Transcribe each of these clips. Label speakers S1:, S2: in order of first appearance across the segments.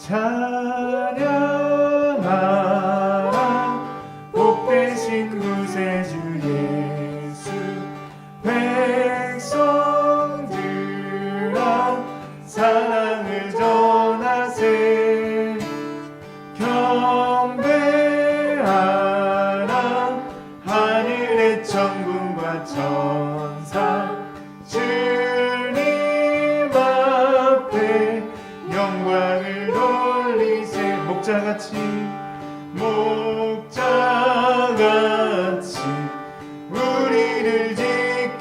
S1: 찬양하라 복되신 구세주 예수. 백성들아 사랑을 전하세. 경배하라 하늘의 천군과 천사. 주님 앞에 영광을 돌리세. 목자같이 우리를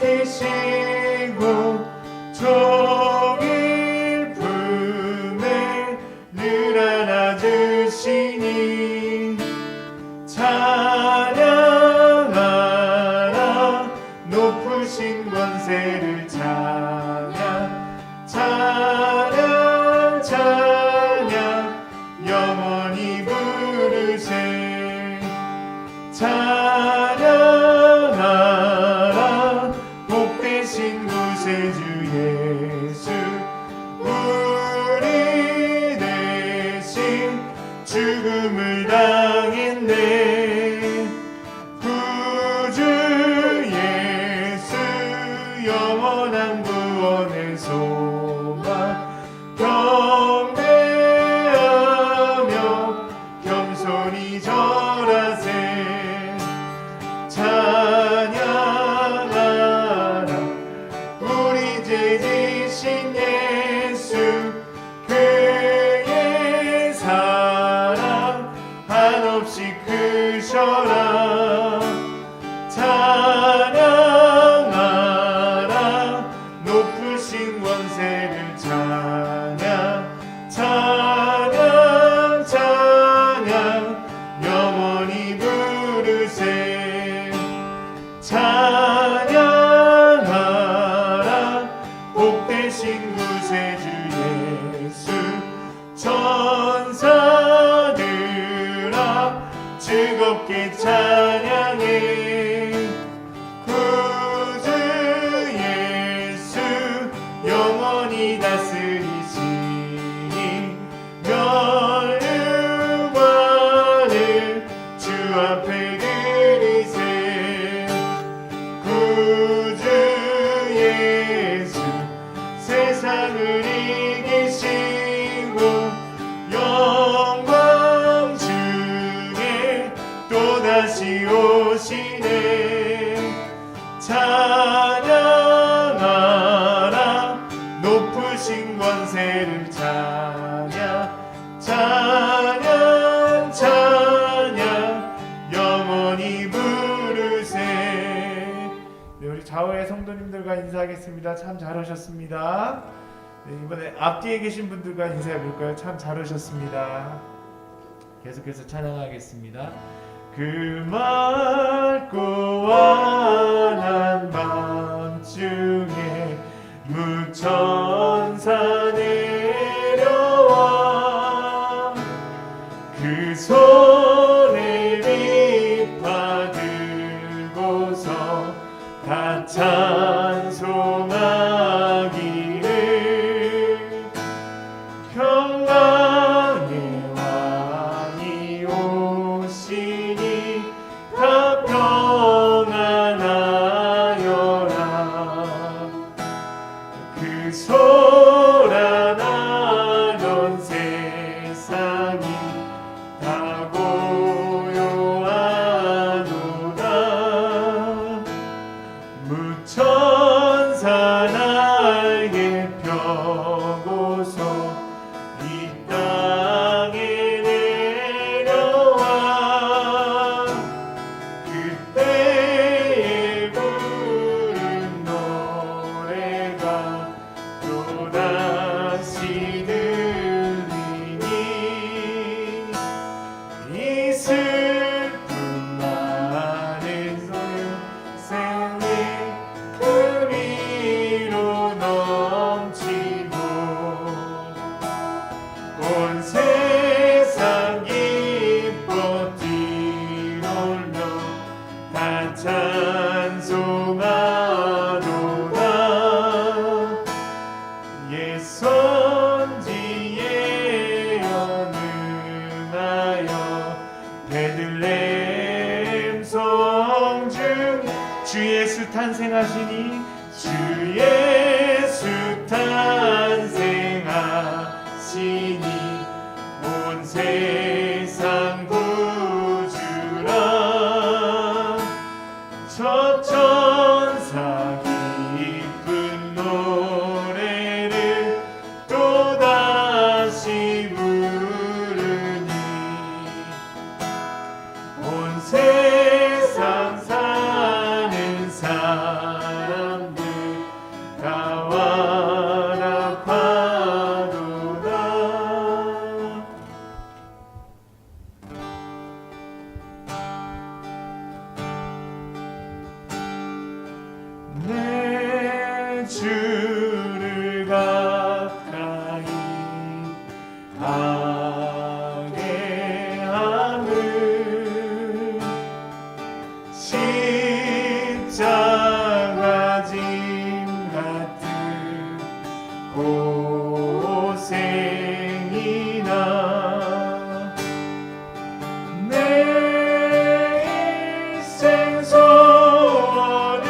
S1: 지키시고 종일 품에 늘 안아주시니. 찬양하라 높으신 권세를. 찬양 찬양 찬양 영원히 부르세. 찬양하라 복되신 구세주 예수. 우리 대신 죽음을 당했네. 구주 예수 영원한 구원의 소망. 경배하며 겸손히 절하세. 찬양하라 우리 죄 지신 예수. 그의 사랑 한없이 크셔라. 찬양하라 높으신 권세를. 찬양 찬양 찬양 영원히 부르세. 찬양하라 복되신 구세주 예수. 천사들아 즐겁게 찬양해. 구주 예수 영원히 다스리시니. 면류관을 주 앞에 드리세. 구주 예수 세상을 이기시고 영광 중에 또다시 오시네. 찬양하라 높으신 권세를. 찬양 찬양 찬양 영원히 부르세. 네, 우리 좌우의 성도님들과 인사하겠습니다. 참 잘 오셨습니다. 네, 이번에 앞뒤에 계신 분들과 인사해 볼까요? 참 잘 오셨습니다. 계속해서 찬양하겠습니다. 그 맑고 환한 밤중에 무천사 내려와. 그 손에 비파 들고서 다 찬송하기를. 평강의 왕이 오시니 다 평안하여라. 그 소란하던 세상이 다 고요하도다. 무천사 날개 펴고서 이 땅에 내려와. 그때에 부른 노래가 또다시 들리니. 이 슬픈 많은 생의 의미로 넘치고 온 세상 기뻐 뛰놀며 다 찬송하도다. 옛 선지의 탄생하시니 주 예수 탄생하시니 온 세상 구주라 저 천사 기쁜 노래를 또다시 부르니 온 세상 사는 사람들 다 완악하도다. 내 주를 가까이 하게 함은 십자가 짐 같은 고생이나 내 인생 소원을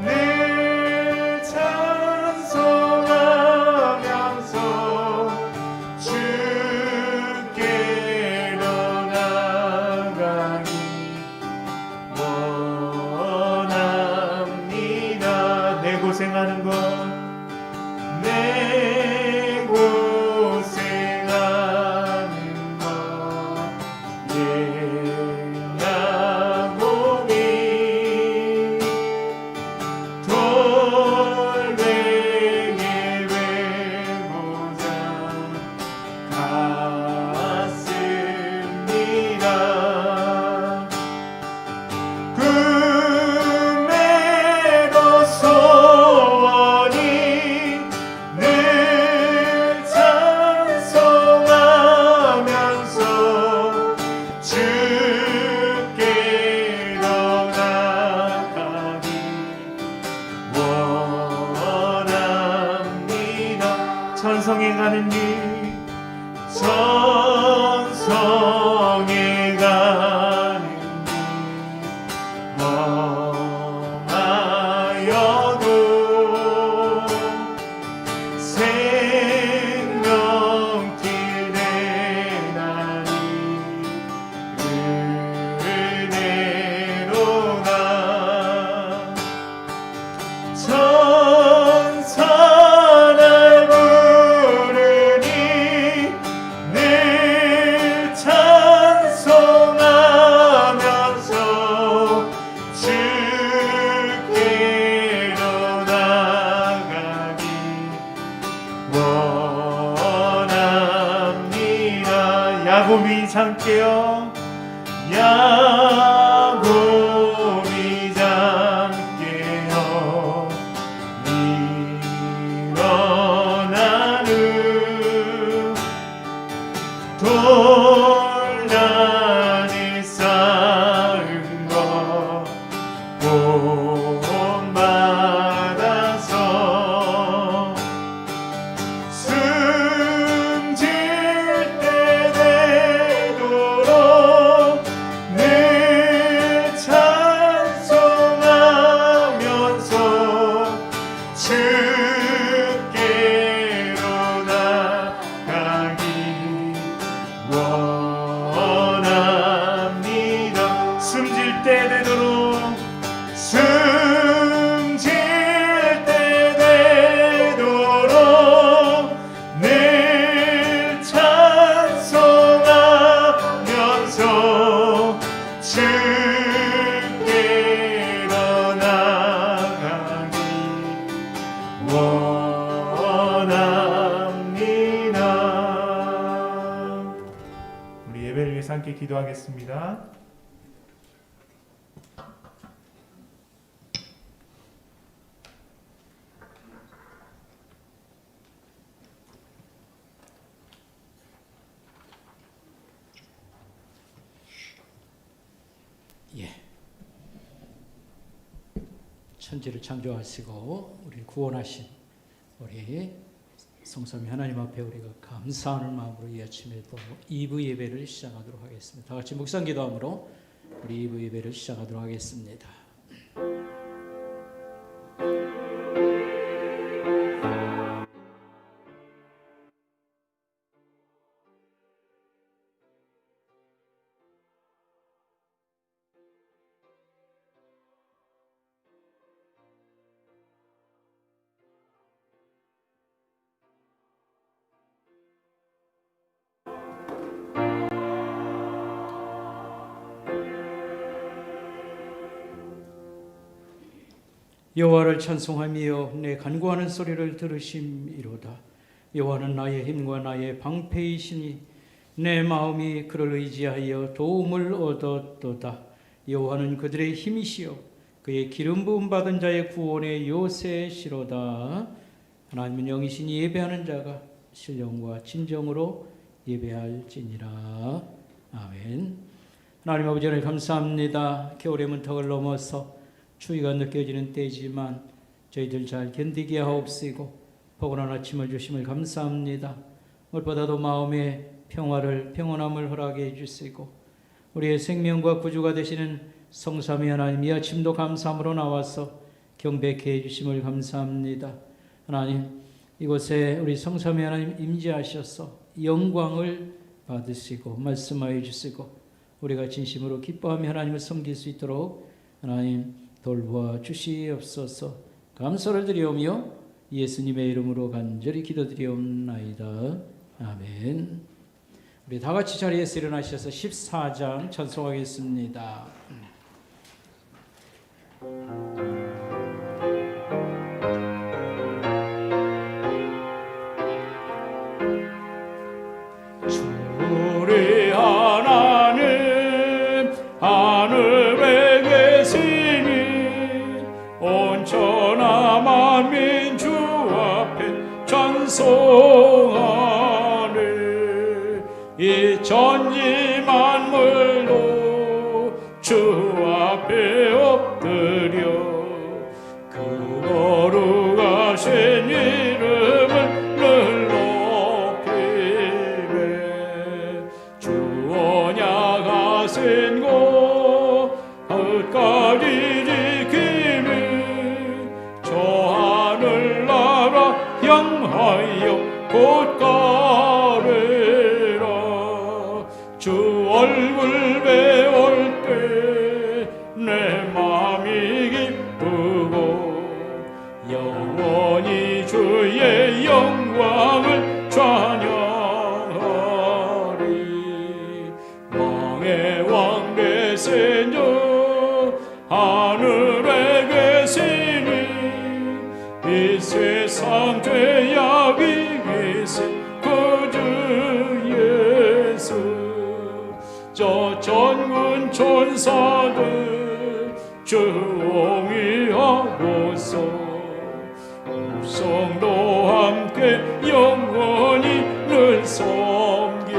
S1: 늘 찬송하면서 주께로 나가기 원합니다. 내 고생하는 것, 내 고생하는 것 예나고니 돌베개 외고자 갔습니다. 꿈에도 소원이 늘 찬송하면서 주께로 나가기 원합니다. 천성에 가는 길, 천성에 가는 길 험하여도 생명길 내나니 은혜로다. 천사날 부르니 늘 찬송하면서 주께로 나가기 원합니다. 야곱이 잠깨어 야곱이 잠깨어 일어나는 돌란을 쌓은 것 본받아서 숨질 때 되도록 늘 찬송하면서 주께로 나가기 원합니다. 숨질 때 되도록 숨질 때 되도록 늘 찬송하면서 주께로 나가기 원합니다. 우리 예배를 위해서 함께 기도하겠습니다.
S2: 천지를 창조하시고 우리를 구원하신 우리 성삼위 하나님 앞에 우리가 감사하는 마음으로 이 아침에 또 2부 예배를 시작하도록 하겠습니다. 다 같이 묵상 기도함으로 우리 2부 예배를 시작하도록 하겠습니다. 여호와를 찬송하며 내 간구하는 소리를 들으심이로다. 여호와는 나의 힘과 나의 방패이시니 내 마음이 그를 의지하여 도움을 얻었도다. 여호와는 그들의 힘이시여 그의 기름 부음 받은 자의 구원의 요새시로다. 하나님은 영이시니 예배하는 자가 신령과 진정으로 예배할지니라. 아멘. 하나님 아버지 하나님 감사합니다. 겨울의 문턱을 넘어서 추위가 느껴지는 때지만 저희들 잘 견디게 하옵시고 포근한 아침을 주심을 감사합니다. 무엇보다도 마음의 평온함을 허락해 주시고 우리의 생명과 구주가 되시는 성삼위 하나님 이 아침도 감사함으로 나와서 경배케 해주심을 감사합니다. 하나님 이곳에 우리 성삼위 하나님 임재하셔서 영광을 받으시고 말씀하여 주시고 우리가 진심으로 기뻐하며 하나님을 섬길 수 있도록 하나님 돌보아 주시옵소서. 감사를 드리오며 예수님의 이름으로 간절히 기도드리옵나이다. 아멘. 우리 다 같이 자리에서 일어나셔서 14장 찬송하겠습니다.
S1: 우리 하나님 하늘에 계시니 온천하 만민 주 앞에 찬송하네. 이 천지 만물도 주 앞에 엎드려 그 거룩하신 이름을 늘 높이네. 주 언약하신 곳 끝까지 지키며 저 하늘나라 향하여 곧 가리라. 주 얼굴 배울 때 내 마음이 기쁘고 영원히 주의 영광을 찬양하리. 왕의 왕 되신 주 하늘에 계시니 이 세상 죄악 이기신 그 주 예수. 저 전군 천사들 주옹이하고서 우성도 함께 영원히 늘 섬기네.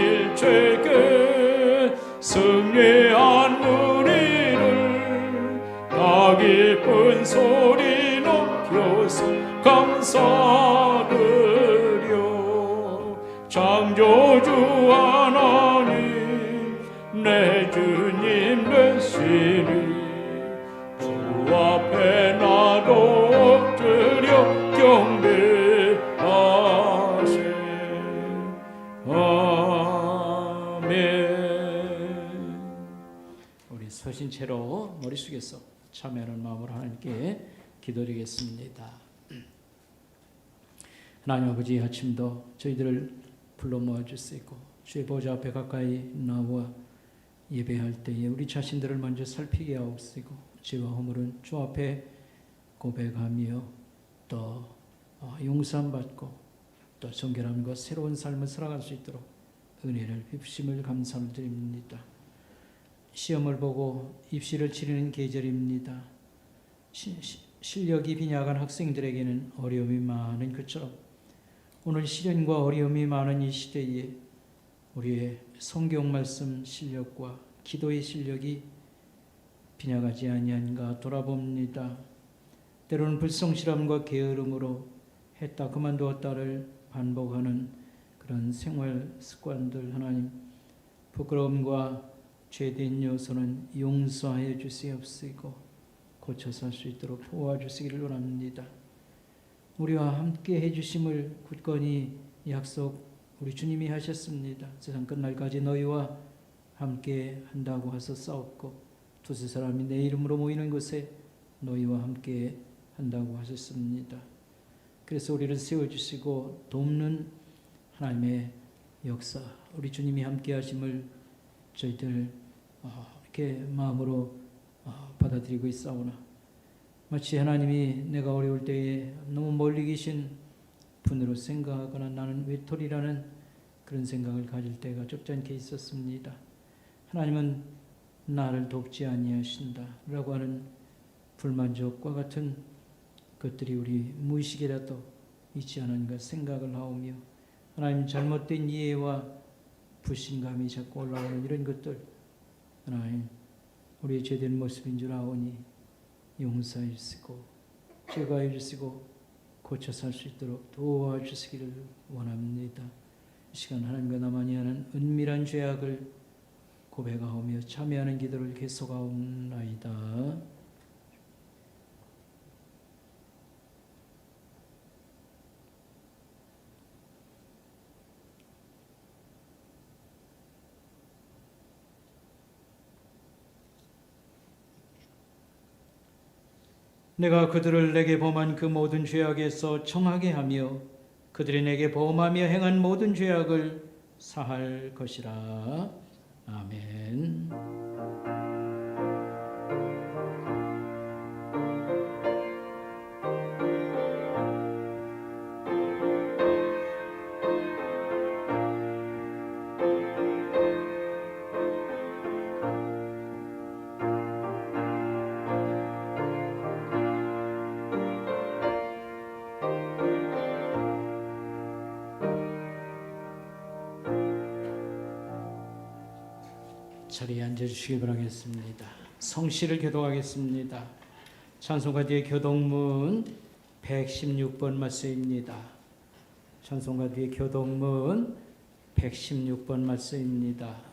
S1: 성삼위일체께 승리한 우리를 다 기쁜 소리 높여서 감사드려. 창조주 하나님 내 주님 되시니 주 앞에 나도 엎드려 경배하세. 아멘.
S2: 우리 서신 채로 머리 숙여서 참여하는 마음으로 하나님께 기도드리겠습니다. 하나님 아버지 아침도 저희들을 불러 모아 주시고 주의 보좌 앞에 가까이 나와 예배할 때에 우리 자신들을 먼저 살피게 하옵시고 죄와 허물은 주 앞에 고백하며 또 용서받고 또 정결함과 새로운 삶을 살아갈 수 있도록 은혜를 베푸심을 감사를 드립니다. 시험을 보고 입시를 치르는 계절입니다. 실력이 빈약한 학생들에게는 어려움이 많은 것처럼 오늘 시련과 어려움이 많은 이 시대에 우리의 성경 말씀 실력과 기도의 실력이 빈약하지 아니한가 돌아봅니다. 때로는 불성실함과 게으름으로 했다 그만두었다를 반복하는 그런 생활 습관들 하나님 부끄러움과 죄된 요소는 용서하여 주시옵시고 고쳐 살 수 있도록 도와주시기를 원합니다. 우리와 함께 해주심을 굳건히 약속 우리 주님이 하셨습니다. 세상 끝날까지 너희와 함께 한다고 하셨사옵고 두세 사람이 내 이름으로 모이는 곳에 너희와 함께 한다고 하셨습니다. 그래서 우리를 세워주시고 돕는 하나님의 역사 우리 주님이 함께 하심을 저희들 그렇게 마음으로 받아들이고 있사오나 마치 하나님이 내가 어려울 때에 너무 멀리 계신 분으로 생각하거나 나는 외톨이라는 그런 생각을 가질 때가 적잖게 있었습니다. 하나님은 나를 돕지 아니하신다 라고 하는 불만족과 같은 것들이 우리 무의식이라도 있지 않은가 생각을 하오며 하나님 잘못된 이해와 불신감이 자꾸 올라오는 이런 것들 하나님 우리의 죄된 모습인 줄 아오니 용서해 주시고 제거해 주시고 고쳐 살 수 있도록 도와주시기를 원합니다. 이 시간 하나님과 나만이 하는 은밀한 죄악을 고백하오며 참여하는 기도를 계속하옵나이다. 내가 그들을 내게 범한 그 모든 죄악에서 청하게 하며 그들이 내게 범하며 행한 모든 죄악을 사할 것이라. 아멘. 자리에 앉아주시기 바라겠습니다. 성시를 교독하겠습니다. 찬송가 뒤에 교독문 116번 말씀입니다. 찬송가 뒤에 교독문 116번 말씀입니다.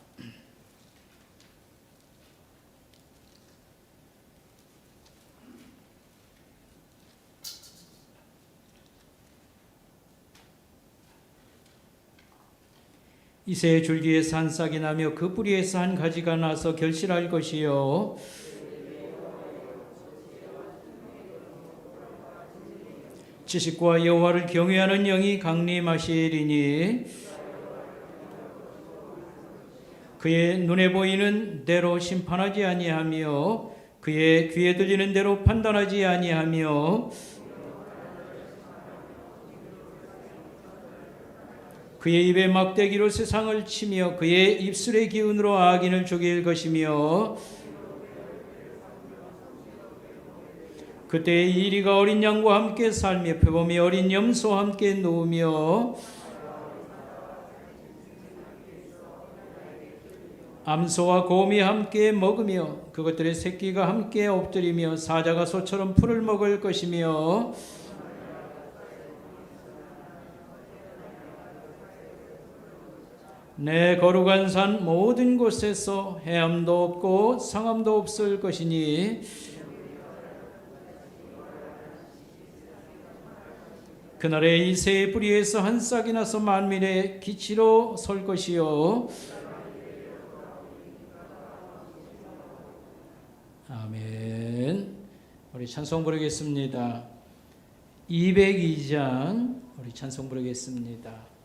S2: 이새의 줄기에서 한 싹이 나며 그 뿌리에서 한 가지가 나서 결실할 것이요 지식과 여호와를 경외하는 영이 강림하시리니 그의 눈에 보이는 대로 심판하지 아니하며 그의 귀에 들리는 대로 판단하지 아니하며 그의 입에 막대기로 세상을 치며 그의 입술의 기운으로 악인을 죽일 것이며 그때 이리가 어린 양과 함께 살며 표범이 어린 염소와 함께 누우며 암소와 곰이 함께 먹으며 그것들의 새끼가 함께 엎드리며 사자가 소처럼 풀을 먹을 것이며 내 거룩한 산 모든 곳에서 해암도 없고 상암도 없을 것이니 그날에 이새의 뿌리에서 한 싹이 나서 만민의 기치로 설 것이요 아멘. 우리 찬송 부르겠습니다. 202장 우리 찬송 부르겠습니다.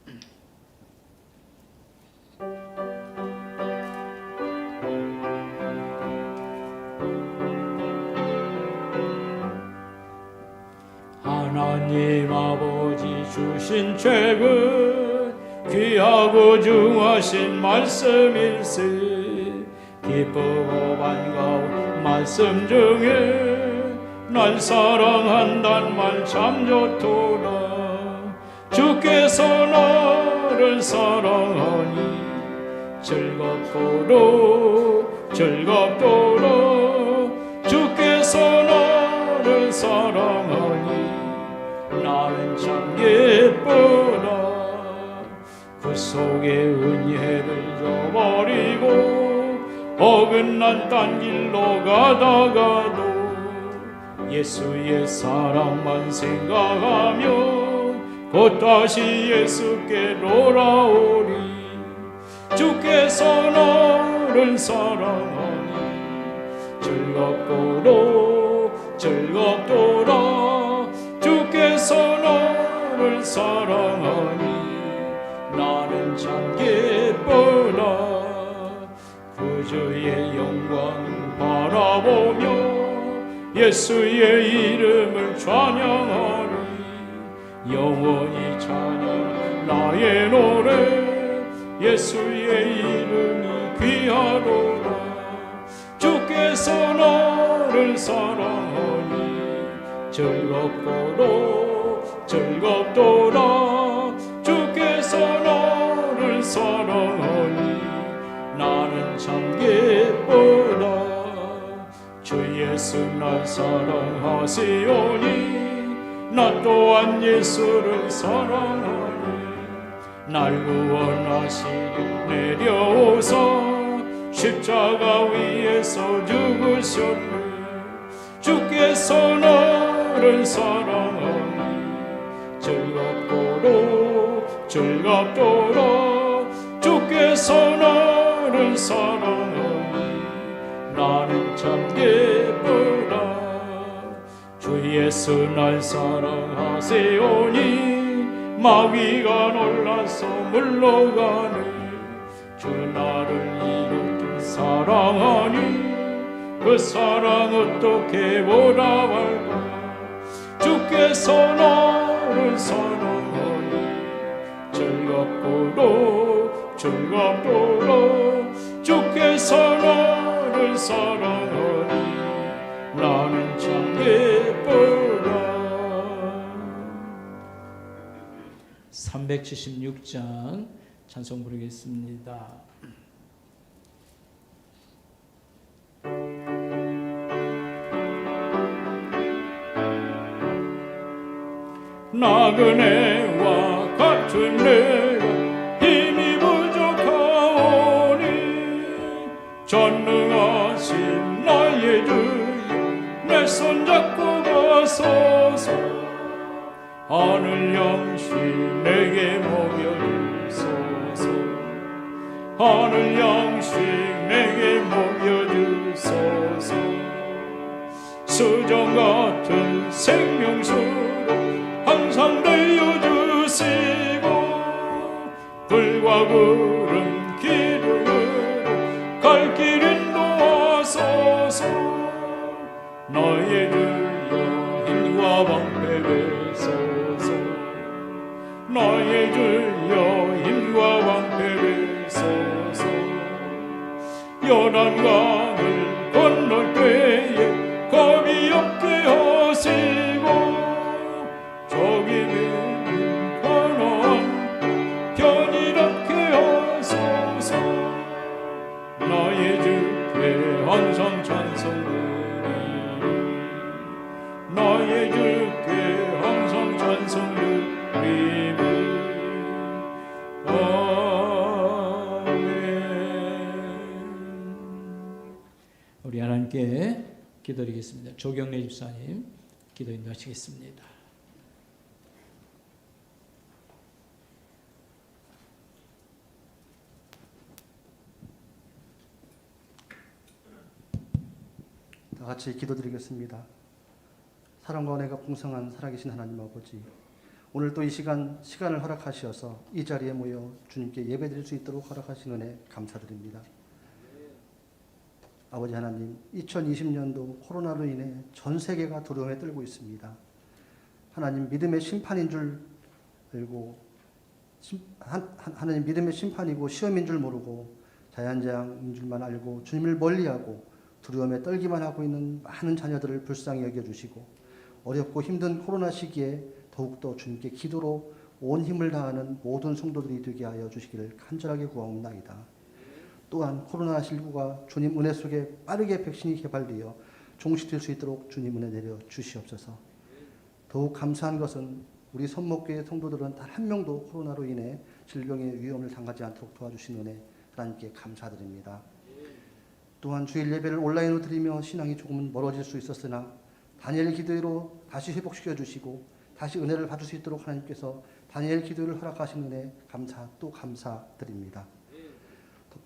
S1: 하나님 아버지 주신 책은 귀하고 중하신 말씀일세 기쁘고 반가운 말씀 중에 날 사랑한단 말 참 좋도다 주께서 나를 사랑하니 즐겁도록 주께서 나를 사랑하니 나는 참 예쁘다 그 속에 은혜를 저버리고 어긋난 딴 길로 가다가도 예수의 사랑만 생각하면 곧 다시 예수께 돌아오리 주께서 나를 사랑하니 즐겁도록 주께서 나를 사랑하니 나는 참 기쁘다 그 주의 영광을 바라보며 예수의 이름을 찬양하리. 영원히 찬양 나의 노래. 예수의 이름이 귀하도다. 주께서 나를 사랑하니 즐겁도록 즐겁도다. 주께서 나를 사랑하니 나는 참 기쁘다. 주 예수 날 사랑하시오니 나 또한 예수를 사랑하니 날 구원하시려 내려오사 십자가 위에서 죽으셨네. 주께서 나를 사랑하니 즐겁도록 즐겁도록. 주께서 나를 사랑하니 나는 참 기쁘다. 주 예수 날 사랑하시오니 마귀가 놀라서 물러가네. 주 나를 이렇게 사랑하니 그 사랑 어떻게 보답할까. 주께서 나를 사랑하니 즐겁도록 즐겁도록. 주께서 나를 사랑하니 나는 참 기쁘다.
S2: 376장 찬송 부르겠습니다.
S1: 나그네와 같은 내가 힘이 부족하오니 전능하신 나의 주여 내 손잡고 가소서. 하늘 영신 내게 먹여주소서. 하늘 영신 내게 먹여주소서. 수정 같은 생명수로 항상 내어주시고 불과 구름 기름으로 갈 길 인도하소서. 나의 주여 힘과 방패 되소서. 나의 주여 힘과 방패 되소서. 요단강을 건널 때에 겁이 없게 하시고 저기 있는 가나안 편일하게 하소서. 나의 주께 항상 찬송드리리. 나의 주께 항상 찬송드리리. 아멘.
S2: 우리 하나님께 기도드리겠습니다. 조경래 집사님 기도 인도하시겠습니다.
S3: 다 같이 기도드리겠습니다. 사랑과 은혜가 풍성한 살아계신 하나님 아버지, 오늘 또 이 시간을 허락하시어서 이 자리에 모여 주님께 예배드릴 수 있도록 허락하신 은혜 감사드립니다. 아버지 하나님, 2020년도 코로나로 인해 전 세계가 두려움에 떨고 있습니다. 하나님, 믿음의 심판인 줄 알고 하나님 믿음의 심판이고 시험인 줄 모르고 자연재앙인 줄만 알고 주님을 멀리하고 두려움에 떨기만 하고 있는 많은 자녀들을 불쌍히 여겨주시고 어렵고 힘든 코로나 시기에 더욱더 주님께 기도로 온 힘을 다하는 모든 성도들이 되게 하여 주시기를 간절하게 구하옵나이다. 또한 코로나19가 주님 은혜 속에 빠르게 백신이 개발되어 종식될 수 있도록 주님 은혜 내려 주시옵소서. 더욱 감사한 것은 우리 선목교회 성도들은 단 한 명도 코로나로 인해 질병의 위험을 당하지 않도록 도와주신 은혜 하나님께 감사드립니다. 또한 주일 예배를 온라인으로 드리며 신앙이 조금은 멀어질 수 있었으나 다니엘 기도로 다시 회복시켜 주시고 다시 은혜를 받을 수 있도록 하나님께서 다니엘 기도를 허락하신 은혜 감사드립니다.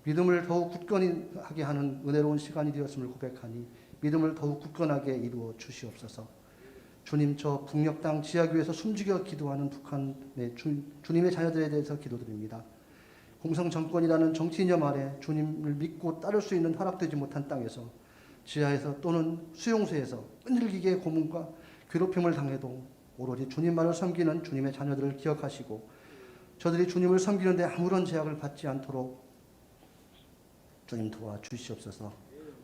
S3: 믿음을 더욱 굳건하게 하는 은혜로운 시간이 되었음을 고백하니 믿음을 더욱 굳건하게 이루어 주시옵소서. 주님, 저 북녘 땅 지하교회에서 숨죽여 기도하는 북한의 주님의 자녀들에 대해서 기도드립니다. 공성 정권이라는 정치 이념 아래 주님을 믿고 따를 수 있는 허락되지 못한 땅에서 지하에서 또는 수용소에서 끈질기게 고문과 괴롭힘을 당해도 오로지 주님만을 섬기는 주님의 자녀들을 기억하시고 저들이 주님을 섬기는데 아무런 제약을 받지 않도록 주님 도와주시옵소서.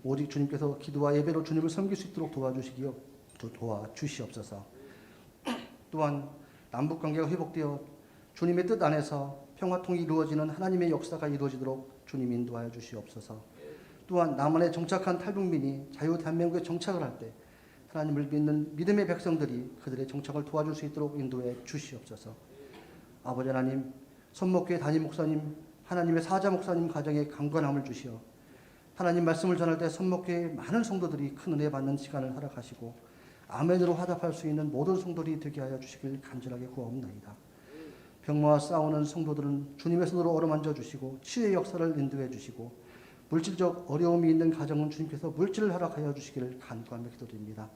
S3: 오직 주님께서 기도와 예배로 주님을 섬길 수 있도록 도와주시옵소서. 또한 남북관계가 회복되어 주님의 뜻 안에서 평화통이 이루어지는 하나님의 역사가 이루어지도록 주님 인도하여 주시옵소서. 또한 남한에 정착한 탈북민이 자유대한민국에 정착을 할 때 하나님을 믿는 믿음의 백성들이 그들의 정착을 도와줄 수 있도록 인도해 주시옵소서. 아버지 하나님, 손목교회 담임 목사님, 하나님의 사자 목사님 가정에 강건함을 주시어 하나님 말씀을 전할 때 손목교회 많은 성도들이 큰 은혜 받는 시간을 허락하시고 아멘으로 화답할 수 있는 모든 성도들이 되게 하여 주시길 간절하게 구하옵나이다. 병마와 싸우는 성도들은 주님의 손으로 어루만져 주시고 치유의 역사를 인도해 주시고 물질적 어려움이 있는 가정은 주님께서 물질을 허락하여 주시기를 간구하며 기도드립니다.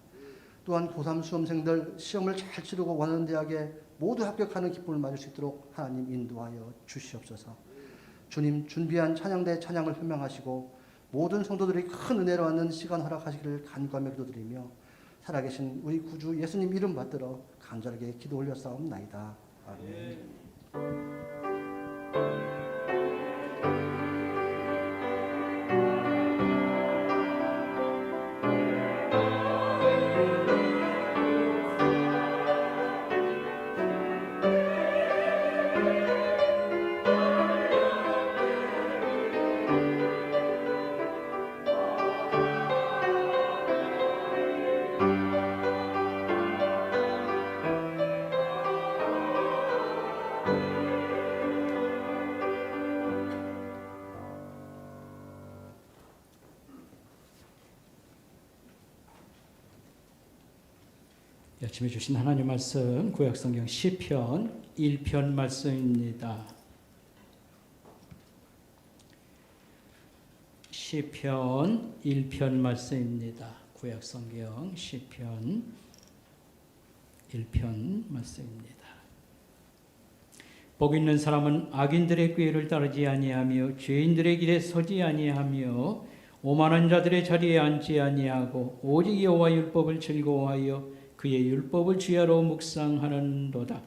S3: 또한 고3 수험생들 시험을 잘 치르고 원하는 대학에 모두 합격하는 기쁨을 맞을 수 있도록 하나님 인도하여 주시옵소서. 주님 준비한 찬양대 찬양을 현명하시고 모든 성도들이 큰 은혜로 얻는 시간 허락하시기를 간구하며 기도드리며 살아계신 우리 구주 예수님 이름 받들어 간절하게 기도 올렸사옵나이다. 아멘.
S2: 아침에 주신 하나님 말씀 구약성경 시편 1편 말씀입니다. 시편 1편 말씀입니다. 구약성경 시편 1편 말씀입니다. 복 있는 사람은 악인들의 꾀를 따르지 아니하며 죄인들의 길에 서지 아니하며 오만한 자들의 자리에 앉지 아니하고 오직 여호와 율법을 즐거워하여 그의 율법을 주야로 묵상하는도다.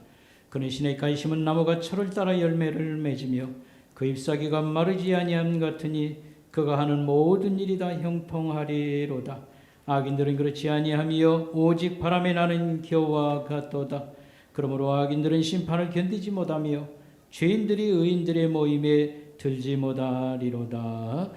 S2: 그는 시냇가에 심은 나무가 철을 따라 열매를 맺으며 그 잎사귀가 마르지 아니함 같으니 그가 하는 모든 일이 다 형통하리로다. 악인들은 그렇지 아니하며 오직 바람에 나는 겨와 같도다. 그러므로 악인들은 심판을 견디지 못하며 죄인들이 의인들의 모임에 들지 못하리로다.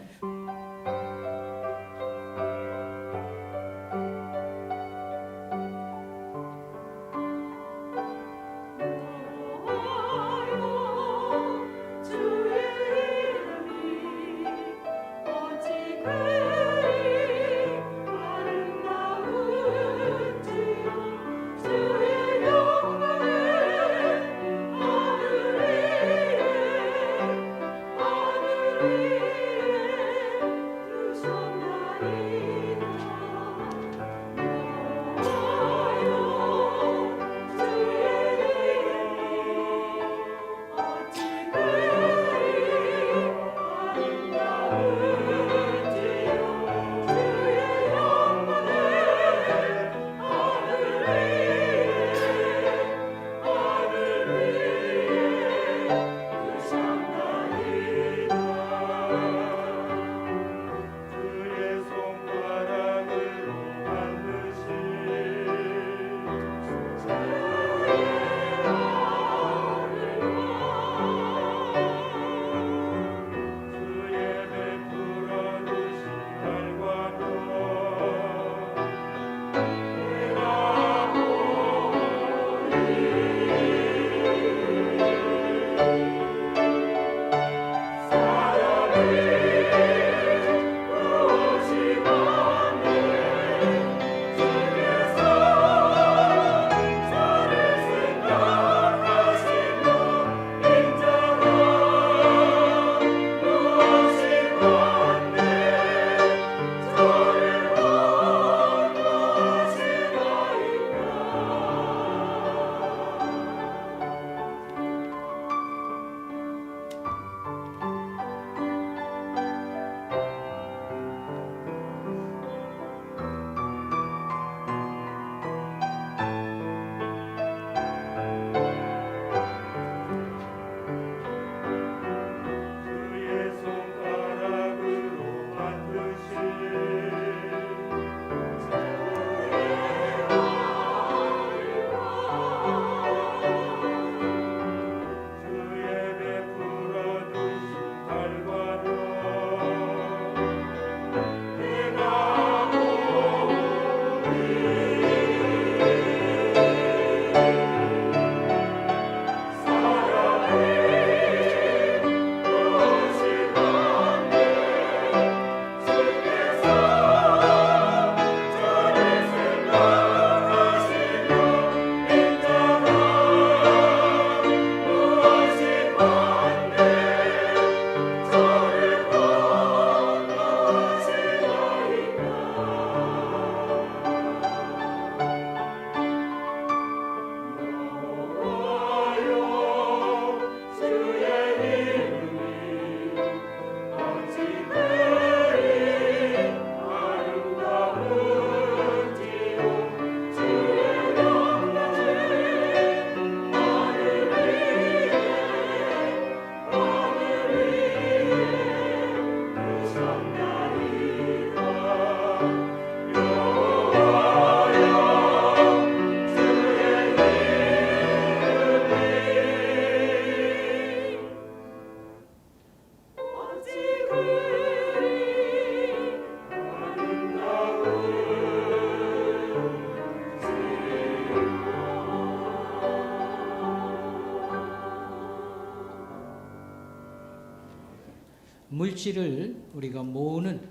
S2: 물질을 우리가 모으는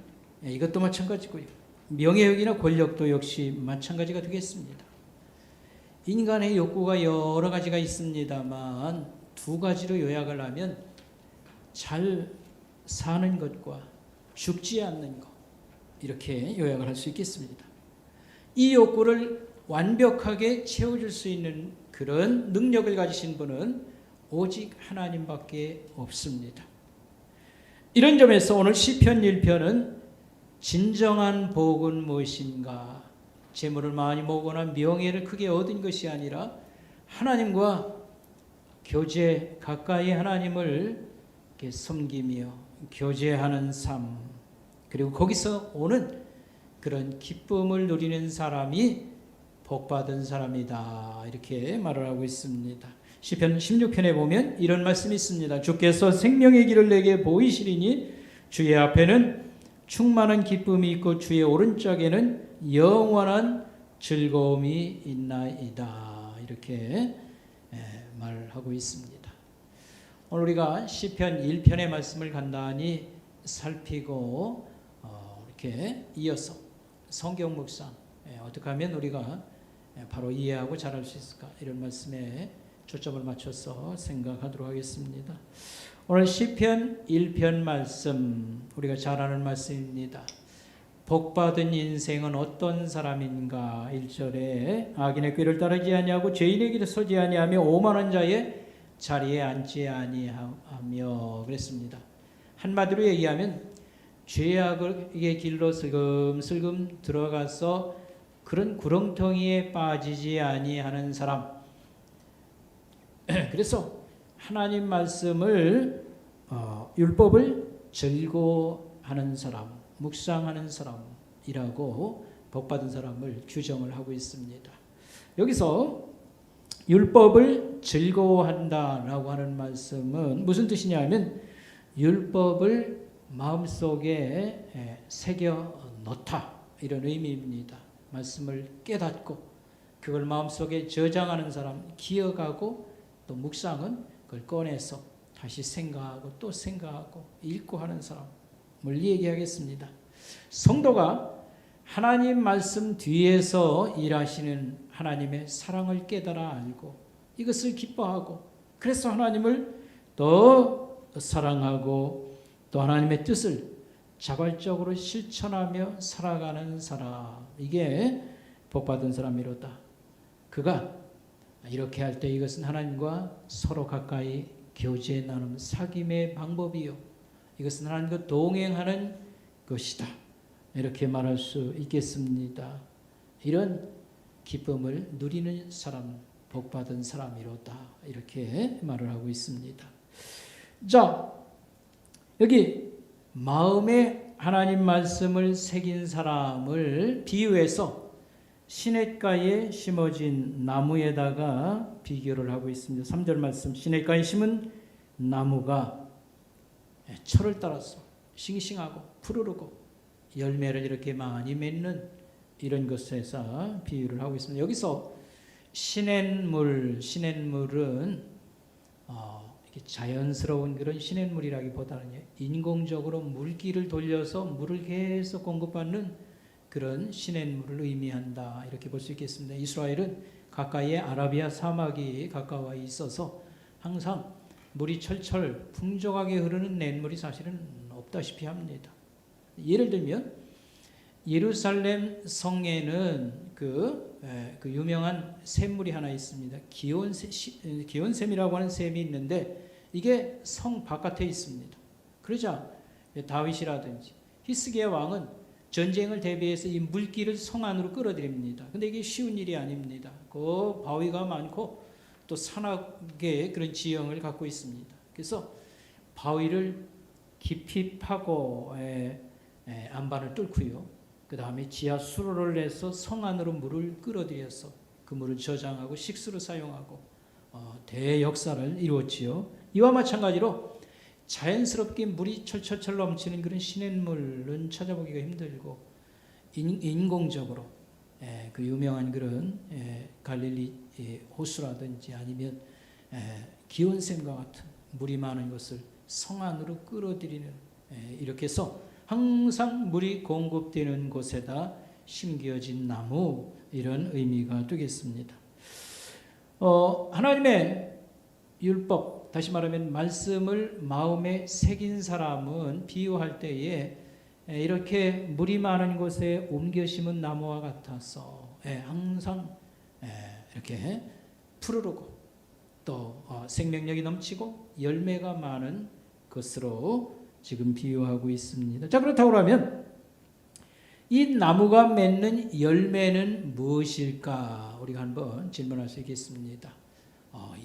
S2: 이것도 마찬가지고요. 명예욕이나 권력도 역시 마찬가지가 되겠습니다. 인간의 욕구가 여러 가지가 있습니다만 두 가지로 요약을 하면 잘 사는 것과 죽지 않는 것, 이렇게 요약을 할 수 있겠습니다. 이 욕구를 완벽하게 채워줄 수 있는 그런 능력을 가지신 분은 오직 하나님밖에 없습니다. 이런 점에서 오늘 시편 1편은 진정한 복은 무엇인가? 재물을 많이 모으거나 명예를 크게 얻은 것이 아니라 하나님과 교제, 가까이 하나님을 이렇게 섬기며 교제하는 삶, 그리고 거기서 오는 그런 기쁨을 누리는 사람이 복받은 사람이다, 이렇게 말을 하고 있습니다. 시편 16편에 보면 이런 말씀이 있습니다. 주께서 생명의 길을 내게 보이시리니 주의 앞에는 충만한 기쁨이 있고 주의 오른쪽에는 영원한 즐거움이 있나이다, 이렇게 말하고 있습니다. 오늘 우리가 시편 1편의 말씀을 간단히 살피고 이렇게 이어서 성경 묵상, 어떻게 하면 우리가 바로 이해하고 잘할 수 있을까, 이런 말씀에 초점을 맞춰서 생각하도록 하겠습니다. 오늘 시편 1편 말씀, 우리가 잘 아는 말씀입니다. 복받은 인생은 어떤 사람인가? 1절에 악인의 꾀를 따르지 아니하고 죄인의 길에 서지 아니하며 오만한 자의 자리에 앉지 아니하며, 그랬습니다. 한마디로 얘기하면 죄악의 길로 슬금슬금 들어가서 그런 구렁텅이에 빠지지 아니하는 사람. 그래서 하나님 말씀을 율법을 즐거워하는 사람, 묵상하는 사람이라고 복받은 사람을 규정을 하고 있습니다. 여기서 율법을 즐거워한다라고 하는 말씀은 무슨 뜻이냐면 율법을 마음속에 새겨 넣다, 이런 의미입니다. 말씀을 깨닫고 그걸 마음속에 저장하는 사람, 기억하고 또 묵상은 그걸 꺼내서 다시 생각하고 또 생각하고 읽고 하는 사람을 얘기하겠습니다. 성도가 하나님 말씀 뒤에서 일하시는 하나님의 사랑을 깨달아 알고 이것을 기뻐하고 그래서 하나님을 더 사랑하고 또 하나님의 뜻을 자발적으로 실천하며 살아가는 사람, 이게 복받은 사람이로다. 그가 이렇게 할 때 이것은 하나님과 서로 가까이 교제 나눔, 사귐의 방법이요, 이것은 하나님과 동행하는 것이다, 이렇게 말할 수 있겠습니다. 이런 기쁨을 누리는 사람, 복받은 사람이로다, 이렇게 말을 하고 있습니다. 자, 여기 마음에 하나님 말씀을 새긴 사람을 비유해서 시냇가에 심어진 나무에다가 비교를 하고 있습니다. 3절 말씀, 시냇가에 심은 나무가 철을 따라서 싱싱하고 푸르르고 열매를 이렇게 많이 맺는 이런 것에서 비유를 하고 있습니다. 여기서 시냇물은 이렇게 자연스러운 그런 시냇물이라기보다는 인공적으로 물기를 돌려서 물을 계속 공급받는 그런 시냇물을 의미한다, 이렇게 볼 수 있겠습니다. 이스라엘은 가까이에 아라비아 사막이 가까워 있어서 항상 물이 철철 풍족하게 흐르는 냇물이 사실은 없다시피 합니다. 예를 들면 예루살렘 성에는 그 유명한 샘물이 하나 있습니다. 기온샘이라고 하는 샘이 있는데 이게 성 바깥에 있습니다. 그러자 다윗이라든지 히스기야 왕은 전쟁을 대비해서 이 물기를 성 안으로 끌어들입니다. 근데 이게 쉬운 일이 아닙니다. 그 바위가 많고 또 산악의 그런 지형을 갖고 있습니다. 그래서 바위를 깊이 파고 안반을 뚫고요, 그 다음에 지하 수로를 내서 성 안으로 물을 끌어들여서 그 물을 저장하고 식수로 사용하고 대역사를 이루었지요. 이와 마찬가지로 자연스럽게 물이 철철철 넘치는 그런 시냇물은 찾아보기가 힘들고 인공적으로 그 유명한 그런 갈릴리 호수라든지 아니면 기온샘과 같은 물이 많은 것을 성 안으로 끌어들이는 이렇게 해서 항상 물이 공급되는 곳에다 심겨진 나무, 이런 의미가 되겠습니다. 하나님의 율법, 다시 말하면 말씀을 마음에 새긴 사람은 비유할 때에 이렇게 물이 많은 곳에 옮겨 심은 나무와 같아서 항상 이렇게 푸르르고 또 생명력이 넘치고 열매가 많은 것으로 지금 비유하고 있습니다. 자, 그렇다고 하면 이 나무가 맺는 열매는 무엇일까? 우리가 한번 질문할 수 있겠습니다.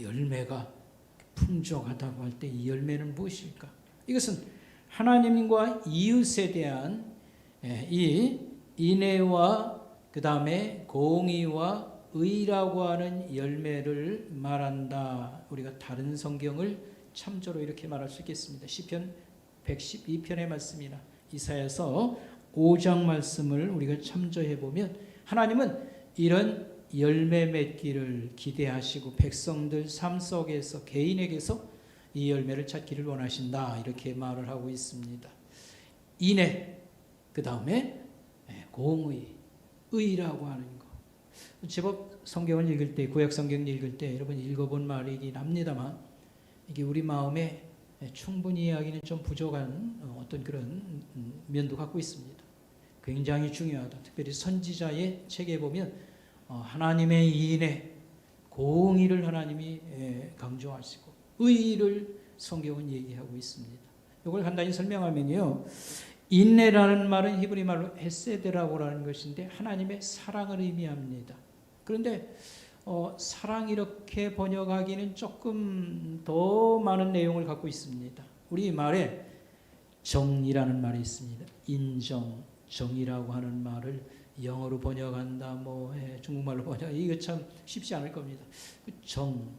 S2: 열매가 풍족하다고 할 때 이 열매는 무엇일까? 이것은 하나님과 이웃에 대한 이 인애와 그 다음에 공의와 의라고 하는 열매를 말한다. 우리가 다른 성경을 참조로 이렇게 말할 수 있겠습니다. 시편 112편의 말씀이나 이사야서 5장 말씀을 우리가 참조해 보면 하나님은 이런 열매 맺기를 기대하시고 백성들 삶 속에서 개인에게서 이 열매를 찾기를 원하신다, 이렇게 말을 하고 있습니다. 인애, 그 다음에 공의, 의라고 하는 것. 제법 성경을 읽을 때, 구약 성경 읽을 때 여러분 읽어본 말이긴 합니다만 이게 우리 마음에 충분히 이해하기는 좀 부족한 어떤 그런 면도 갖고 있습니다. 굉장히 중요하다. 특별히 선지자의 책에 보면 하나님의 인애, 공의를 하나님이 강조하시고 의를 성경은 얘기하고 있습니다. 이걸 간단히 설명하면요, 인내라는 말은 히브리 말로 헤세드라고 하는 것인데 하나님의 사랑을 의미합니다. 그런데 사랑 이렇게 번역하기는 조금 더 많은 내용을 갖고 있습니다. 우리 말에 정이라는 말이 있습니다. 인정, 정이라고 하는 말을 영어로 번역한다, 중국말로 번역, 이거 참 쉽지 않을 겁니다. 정,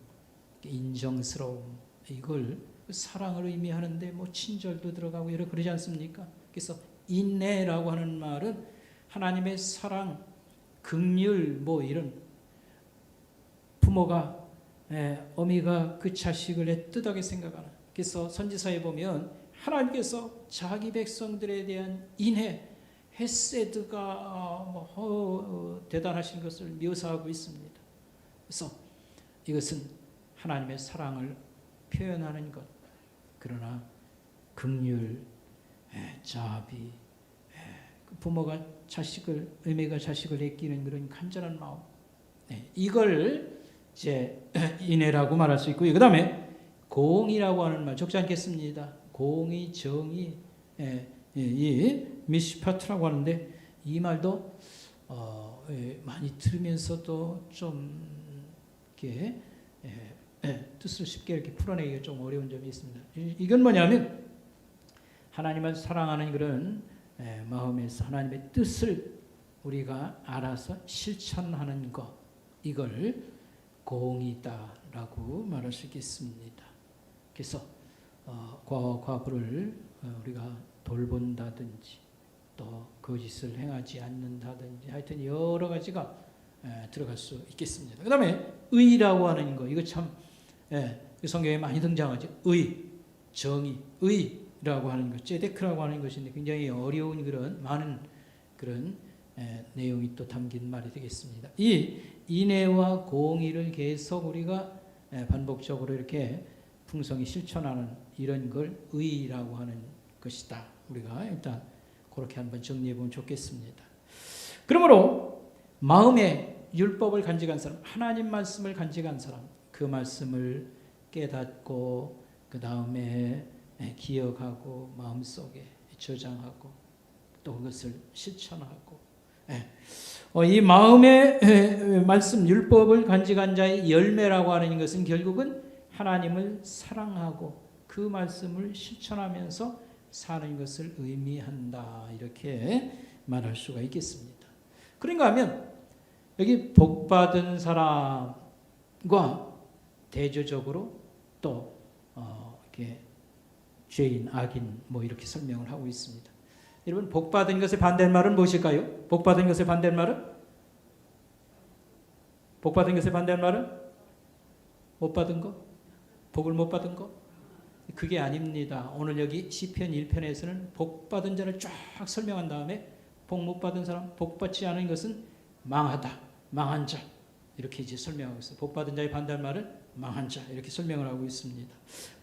S2: 인정스러움, 이걸 사랑을 의미하는데 친절도 들어가고 여러 그러지 않습니까? 그래서 인내라고 하는 말은 하나님의 사랑, 긍휼, 이런 부모가 어미가 그 자식을 애틋하게 생각하는. 그래서 선지서에 보면 하나님께서 자기 백성들에 대한 인애, 헤세드가 대단하신 것을 묘사하고 있습니다. 그래서 이것은 하나님의 사랑을 표현하는 것. 그러나 긍휼, 자비, 부모가 자식을, 어미가 자식을 아끼는 그런 간절한 마음, 이걸 이제 인애라고 말할 수 있고요. 그 다음에 공의라고 하는 말 적지 않겠습니다. 공의, 정의, 이 미시파트라고 하는데 이 말도 많이 들으면서도 좀 이렇게 뜻을 쉽게 이렇게 풀어내기가 좀 어려운 점이 있습니다. 이건 뭐냐면 하나님을 사랑하는 그런 마음에서 하나님의 뜻을 우리가 알아서 실천하는 것, 이걸 공의다라고 말할 수 있겠습니다. 그래서 과부를 우리가 돌본다든지 또 거짓을 행하지 않는다든지 하여튼 여러 가지가 들어갈 수 있겠습니다. 그 다음에 의라고 하는 거, 이거 참 성경에 많이 등장하죠. 의, 정의, 의라고 하는 것, 제데크라고 하는 것인데 굉장히 어려운 그런 많은 그런 내용이 또 담긴 말이 되겠습니다. 이 인애와 공의를 계속 우리가 반복적으로 이렇게 풍성히 실천하는 이런 걸 의라고 하는 것이다. 우리가 일단 그렇게 한번 정리해 보면 좋겠습니다. 그러므로 마음에 율법을 간직한 사람, 하나님 말씀을 간직한 사람, 그 말씀을 깨닫고 그 다음에 기억하고 마음속에 저장하고 또 그것을 실천하고, 이 마음의 말씀 율법을 간직한 자의 열매라고 하는 것은 결국은 하나님을 사랑하고 그 말씀을 실천하면서 사는 것을 의미한다, 이렇게 말할 수가 있겠습니다. 그런가 하면 여기 복받은 사람과 대조적으로 또 이렇게 죄인, 악인 이렇게 설명을 하고 있습니다. 여러분, 복받은 것의 반대말은 무엇일까요? 복받은 것의 반대말은? 복받은 것의 반대말은? 못 받은 거? 복을 못 받은 거? 그게 아닙니다. 오늘 여기 시편 1편에서는 복 받은 자를 쫙 설명한 다음에 복 못 받은 사람, 복 받지 않은 것은 망하다, 망한 자 이렇게 이제 설명하고 있어요. 복 받은 자의 반대할 말은 망한 자 이렇게 설명을 하고 있습니다.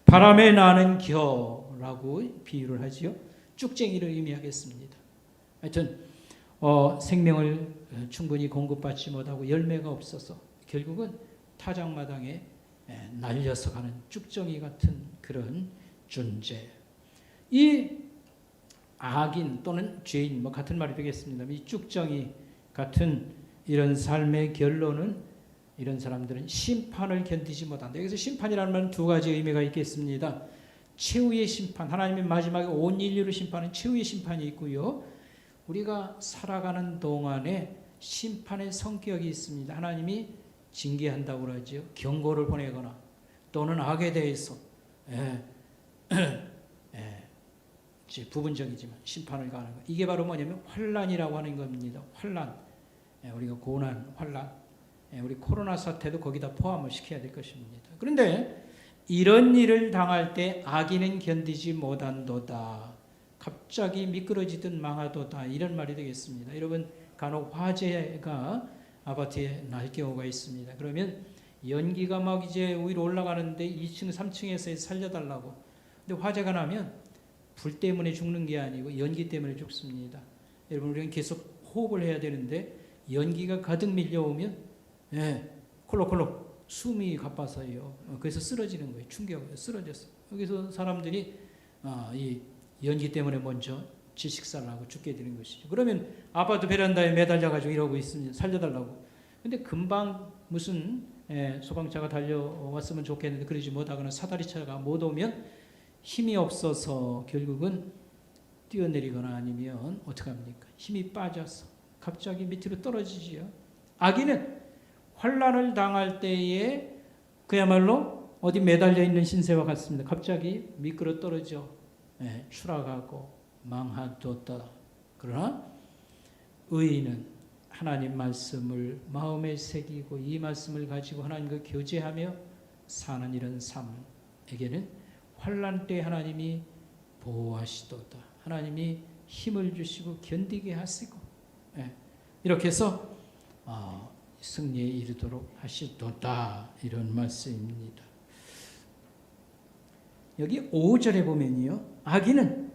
S2: 바람에 나는 겨라고 비유를 하지요. 쭉쟁이를 의미하겠습니다. 하여튼 생명을 충분히 공급받지 못하고 열매가 없어서 결국은 타작마당에 날려서 가는 쭉정이 같은 그런 존재. 이 악인 또는 죄인 뭐 같은 말이 되겠습니다. 이 쭉정이 같은 이런 삶의 결론은 이런 사람들은 심판을 견디지 못한다. 여기서 심판이라는 말은 두 가지 의미가 있겠습니다. 최후의 심판, 하나님의 마지막에 온 인류를 심판하는 최후의 심판이 있고요. 우리가 살아가는 동안에 심판의 성격이 있습니다. 하나님이 징계한다고 그러죠. 경고를 보내거나 또는 악에 대해서 부분적이지만 심판을 가하는 것. 이게 바로 뭐냐면 환난이라고 하는 겁니다. 환난. 우리가 고난, 환난. 우리 코로나 사태도 거기다 포함을 시켜야 될 것입니다. 그런데 이런 일을 당할 때 악인은 견디지 못한도다. 갑자기 미끄러지듯 망하도다. 이런 말이 되겠습니다. 여러분 간혹 화재가 아파트에 날 경우가 있습니다. 그러면 연기가 막 이제 위로 올라가는데 2층, 3층에서 살려달라고. 근데 화재가 나면 불 때문에 죽는 게 아니고 연기 때문에 죽습니다. 여러분 우리는 계속 호흡을 해야 되는데 연기가 가득 밀려오면 콜록콜록 숨이 가빠서요. 그래서 쓰러지는 거예요. 충격으로 쓰러졌어요. 여기서 사람들이 이 연기 때문에 먼저 질식사를 죽게 되는 것이죠. 그러면 아파트 베란다에 매달려가지고 이러고 있으면 살려달라고. 근데 금방 무슨 소방차가 달려왔으면 좋겠는데 그러지 못하거나 사다리차가 못 오면 힘이 없어서 결국은 뛰어내리거나 아니면 어떻게 합니까? 힘이 빠져서 갑자기 밑으로 떨어지지요. 악인은 환난을 당할 때에 그야말로 어디 매달려 있는 신세와 같습니다. 갑자기 미끄러 떨어져 추락하고 망하도다. 그러나 의인은 하나님 말씀을 마음에 새기고 이 말씀을 가지고 하나님과 교제하며 사는 이런 삶에게는 환난 때 하나님이 보호하시도다. 하나님이 힘을 주시고 견디게 하시고 이렇게 해서 승리에 이르도록 하시도다. 이런 말씀입니다. 여기 5절에 보면요. 악인은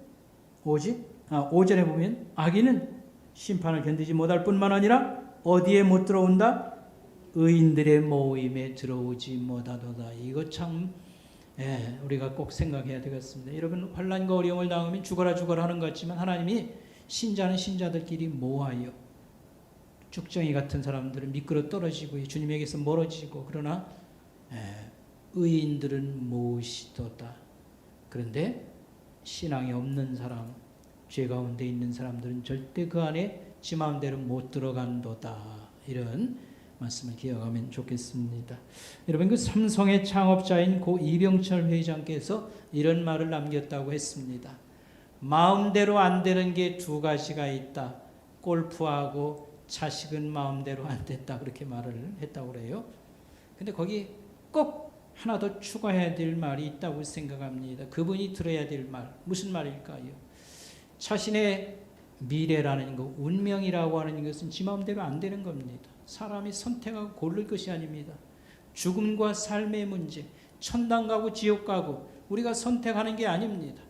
S2: 오직 5절에 보면 악인은 심판을 견디지 못할 뿐만 아니라 어디에 못 들어온다? 의인들의 모임에 들어오지 못하도다. 이거 참 우리가 꼭 생각해야 되겠습니다. 여러분 환난과 어려움을 당하면 죽어라 하는 것 같지만 하나님이 신자는 신자들끼리 모아요. 쭉정이 같은 사람들은 미끄러 떨어지고 주님에게서 멀어지고 그러나 의인들은 모으시도다. 그런데 신앙이 없는 사람, 죄 가운데 있는 사람들은 절대 그 안에 지 마음대로 못 들어간도다. 이런 말씀을 기억하면 좋겠습니다. 여러분 그 삼성의 창업자인 고 이병철 회장께서 이런 말을 남겼다고 했습니다. 마음대로 안 되는 게 두 가지가 있다. 골프하고 자식은 마음대로 안 됐다. 그렇게 말을 했다고 그래요. 근데 거기 꼭 하나 더 추가해야 될 말이 있다고 생각합니다. 그분이 들어야 될 말. 무슨 말일까요? 자신의 미래라는 것, 운명이라고 하는 것은 지 마음대로 안 되는 겁니다. 사람이 선택하고 고를 것이 아닙니다. 죽음과 삶의 문제, 천당 가고 지옥 가고 우리가 선택하는 게 아닙니다.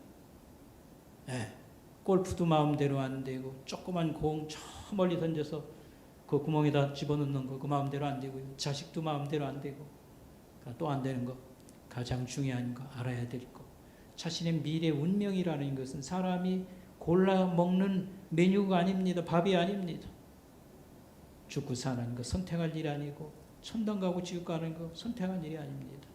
S2: 골프도 마음대로 안 되고 조그만 공 저 멀리 던져서 그 구멍에다 집어넣는 거 그 마음대로 안 되고요. 자식도 마음대로 안 되고 또 안 되는 거 가장 중요한 거 알아야 될 거. 자신의 미래 운명이라는 것은 사람이 골라 먹는 메뉴가 아닙니다. 밥이 아닙니다. 죽고 사는 거 선택할 일이 아니고 천당 가고 지옥 가는 거 선택할 일이 아닙니다.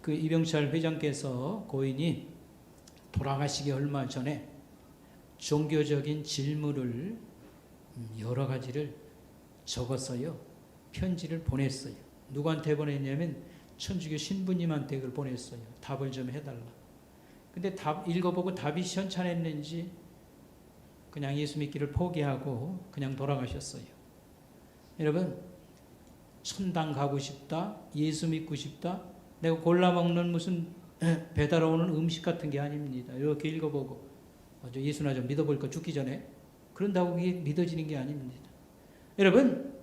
S2: 그 이병철 회장께서 고인이 돌아가시기 얼마 전에 종교적인 질문을 여러 가지를 적었어요. 편지를 보냈어요. 누구한테 보냈냐면 천주교 신부님한테 그걸 보냈어요. 답을 좀 해달라. 근데 답 읽어보고 답이 시원찮았는지 그냥 예수 믿기를 포기하고 그냥 돌아가셨어요. 여러분 천당 가고 싶다, 예수 믿고 싶다, 내가 골라먹는 무슨 배달 오는 음식 같은 게 아닙니다. 이렇게 읽어보고 예수나 좀 믿어볼까 죽기 전에 그런다고 그게 믿어지는 게 아닙니다. 여러분,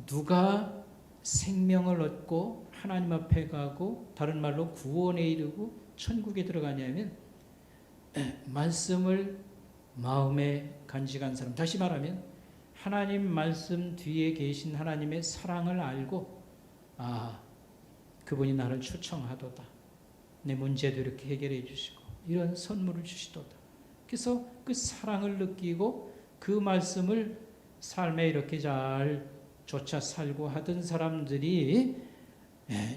S2: 누가 생명을 얻고 하나님 앞에 가고 다른 말로 구원에 이르고 천국에 들어가냐면 말씀을 마음에 간직한 사람, 다시 말하면 하나님 말씀 뒤에 계신 하나님의 사랑을 알고 그분이 나를 초청하도다. 내 문제도 이렇게 해결해 주시고 이런 선물을 주시도다. 그래서 그 사랑을 느끼고 그 말씀을 삶에 이렇게 잘 쫓아 살고 하던 사람들이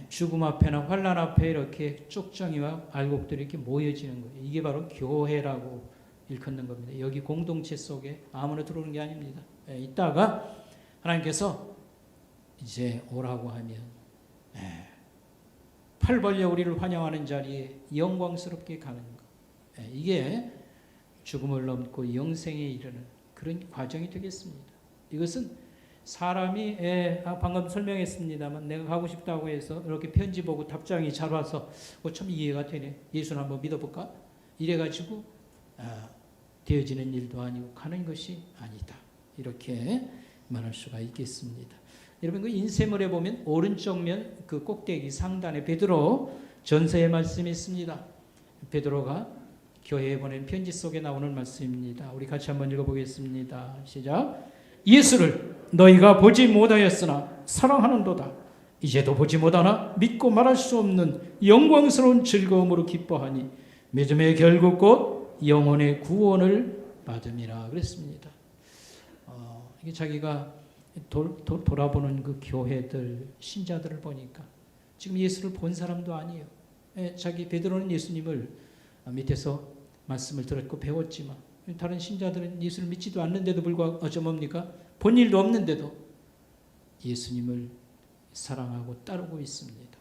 S2: 죽음 앞에나 환난 앞에 이렇게 쪽정이와 알곡들이 이렇게 모여지는 거예요. 이게 바로 교회라고 일컫는 겁니다. 여기 공동체 속에 아무나 들어오는 게 아닙니다. 이따가 하나님께서 이제 오라고 하면 팔 벌려 우리를 환영하는 자리에 영광스럽게 가는 것. 이게 죽음을 넘고 영생에 이르는 그런 과정이 되겠습니다. 이것은 사람이 방금 설명했습니다만 내가 가고 싶다고 해서 이렇게 편지 보고 답장이 잘 와서 참 이해가 되네. 예수를 한번 믿어볼까? 이래가지고 되어지는 일도 아니고 가는 것이 아니다. 이렇게 말할 수가 있겠습니다. 여러분 그 인쇄물에 보면 오른쪽 면 그 꼭대기 상단에 베드로 전서의 말씀이 있습니다. 베드로가 교회에 보낸 편지 속에 나오는 말씀입니다. 우리 같이 한번 읽어보겠습니다. 시작. 예수를 너희가 보지 못하였으나 사랑하는도다. 이제도 보지 못하나 믿고 말할 수 없는 영광스러운 즐거움으로 기뻐하니 매점의 결국 곧 영혼의 구원을 받음이라 그랬습니다. 이게 자기가 돌아보는 그 교회들 신자들을 보니까 지금 예수를 본 사람도 아니에요. 자기 베드로는 예수님을 밑에서 말씀을 들었고 배웠지만 다른 신자들은 예수를 믿지도 않는데도 불구하고 뭡니까? 본 일도 없는데도 예수님을 사랑하고 따르고 있습니다.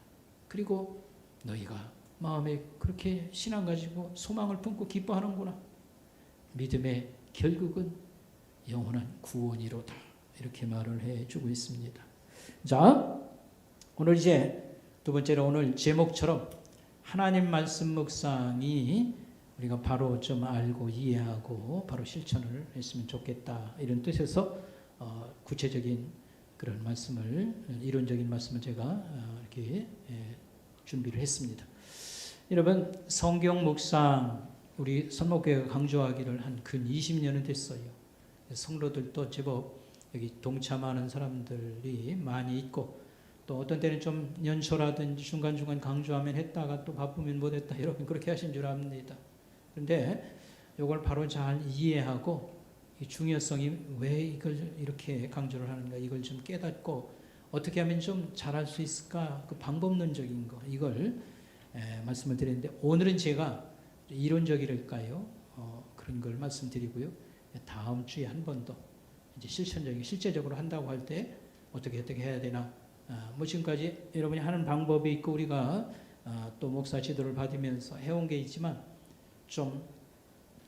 S2: 그리고 너희가 마음에 그렇게 신앙 가지고 소망을 품고 기뻐하는구나. 믿음의 결국은 영원한 구원이로다. 이렇게 말을 해주고 있습니다. 자, 오늘 이제 두 번째로 오늘 제목처럼 하나님 말씀 묵상이 우리가 바로 좀 알고 이해하고 바로 실천을 했으면 좋겠다. 이런 뜻에서 구체적인 그런 말씀을 이론적인 말씀을 제가 이렇게 준비를 했습니다. 여러분 성경 묵상 우리 선목교회가 강조하기를 한 근 20년은 됐어요. 성도들도 제법 여기 동참하는 사람들이 많이 있고 또 어떤 때는 좀 연초라든지 중간중간 강조하면 했다가 또 바쁘면 못했다 여러분 그렇게 하신 줄 압니다. 그런데 이걸 바로 잘 이해하고 이 중요성이 왜 이걸 이렇게 강조를 하는가 이걸 좀 깨닫고 어떻게 하면 좀 잘할 수 있을까 그 방법론적인 거 이걸 말씀을 드렸는데 오늘은 제가 이론적이랄까요 그런 걸 말씀드리고요. 다음 주에 한 번 더 이제 실천적인 실제적으로 한다고 할 때 어떻게 해야 되나 뭐 지금까지 여러분이 하는 방법이 있고 우리가 또 목사 지도를 받으면서 해온 게 있지만 좀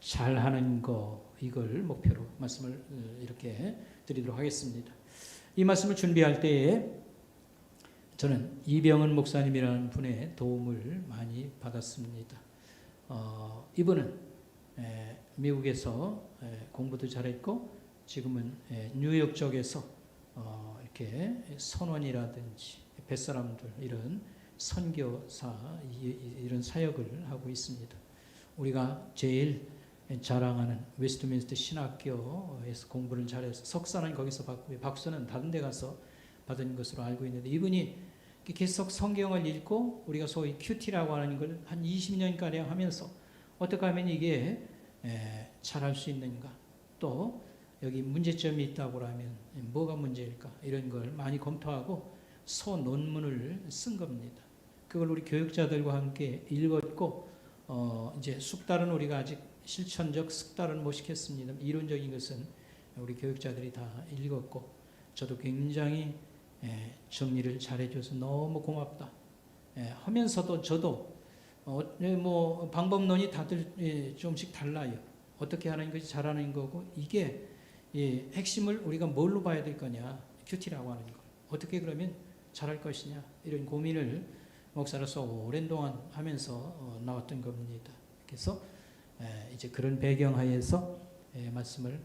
S2: 잘하는 거 이걸 목표로 말씀을 이렇게 드리도록 하겠습니다. 이 말씀을 준비할 때에 저는 이병헌 목사님이라는 분의 도움을 많이 받았습니다. 이분은 미국에서 공부도 잘했고 지금은 뉴욕 쪽에서 이렇게 선원이라든지 뱃사람들 이런 선교사 이런 사역을 하고 있습니다. 우리가 제일 자랑하는 웨스트민스터 신학교에서 공부를 잘해서 석사는 거기서 받고 박사는 다른 데 가서 받은 것으로 알고 있는데 이분이 계속 성경을 읽고 우리가 소위 큐티라고 하는 걸 한 20년가량 하면서 어떻게 하면 이게 잘할 수 있는가 또 여기 문제점이 있다고 하면 뭐가 문제일까 이런 걸 많이 검토하고 소논문을 쓴 겁니다. 그걸 우리 교육자들과 함께 읽었고 이제 숙달은 우리가 아직 실천적 숙달은 못 시켰습니다. 이론적인 것은 우리 교육자들이 다 읽었고 저도 굉장히 정리를 잘해줘서 너무 고맙다. 하면서도 저도 뭐 방법론이 다들 좀씩 달라요. 어떻게 하는 것이 잘하는 거고 이게 핵심을 우리가 뭘로 봐야 될 거냐 큐티라고 하는 거 어떻게 그러면 잘할 것이냐 이런 고민을 목사로서 오랜 동안 하면서 나왔던 겁니다. 그래서 이제 그런 배경하에서 말씀을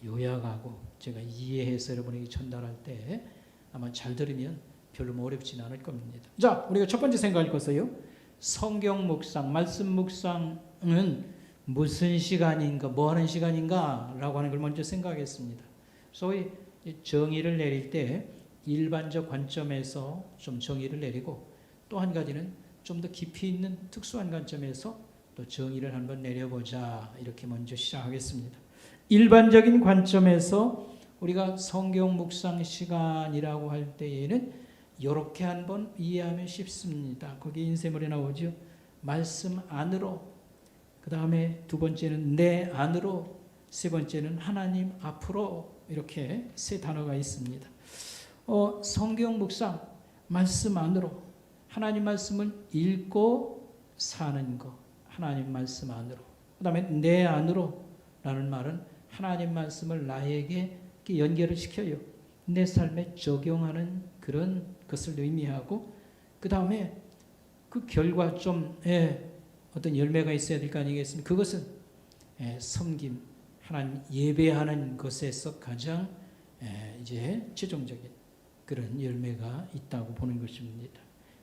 S2: 요약하고 제가 이해해서 여러분에게 전달할 때 아마 잘 들으면 별로 어렵지는 않을 겁니다. 자, 우리가 첫 번째 생각할 것은요. 성경 묵상, 말씀 묵상은 무슨 시간인가, 뭐 하는 시간인가 라고 하는 걸 먼저 생각했습니다. 소위 정의를 내릴 때 일반적 관점에서 좀 정의를 내리고 또 한 가지는 좀 더 깊이 있는 특수한 관점에서 또 정의를 한번 내려보자 이렇게 먼저 시작하겠습니다. 일반적인 관점에서 우리가 성경 묵상 시간이라고 할 때에는 이렇게 한번 이해하면 쉽습니다. 거기 인쇄물에 나오죠. 말씀 안으로, 그 다음에 두 번째는 내 안으로, 세 번째는 하나님 앞으로 이렇게 세 단어가 있습니다. 성경 묵상, 말씀 안으로, 하나님 말씀을 읽고 사는 것, 하나님 말씀 안으로. 그 다음에 내 안으로 라는 말은 하나님 말씀을 나에게 연결을 시켜요. 내 삶에 적용하는 그런 것을 의미하고, 그 다음에 그 결과 좀 어떤 열매가 있어야 될 거 아니겠습니까? 그것은 섬김, 하나님 예배하는 것에서 가장 이제 최종적인 그런 열매가 있다고 보는 것입니다.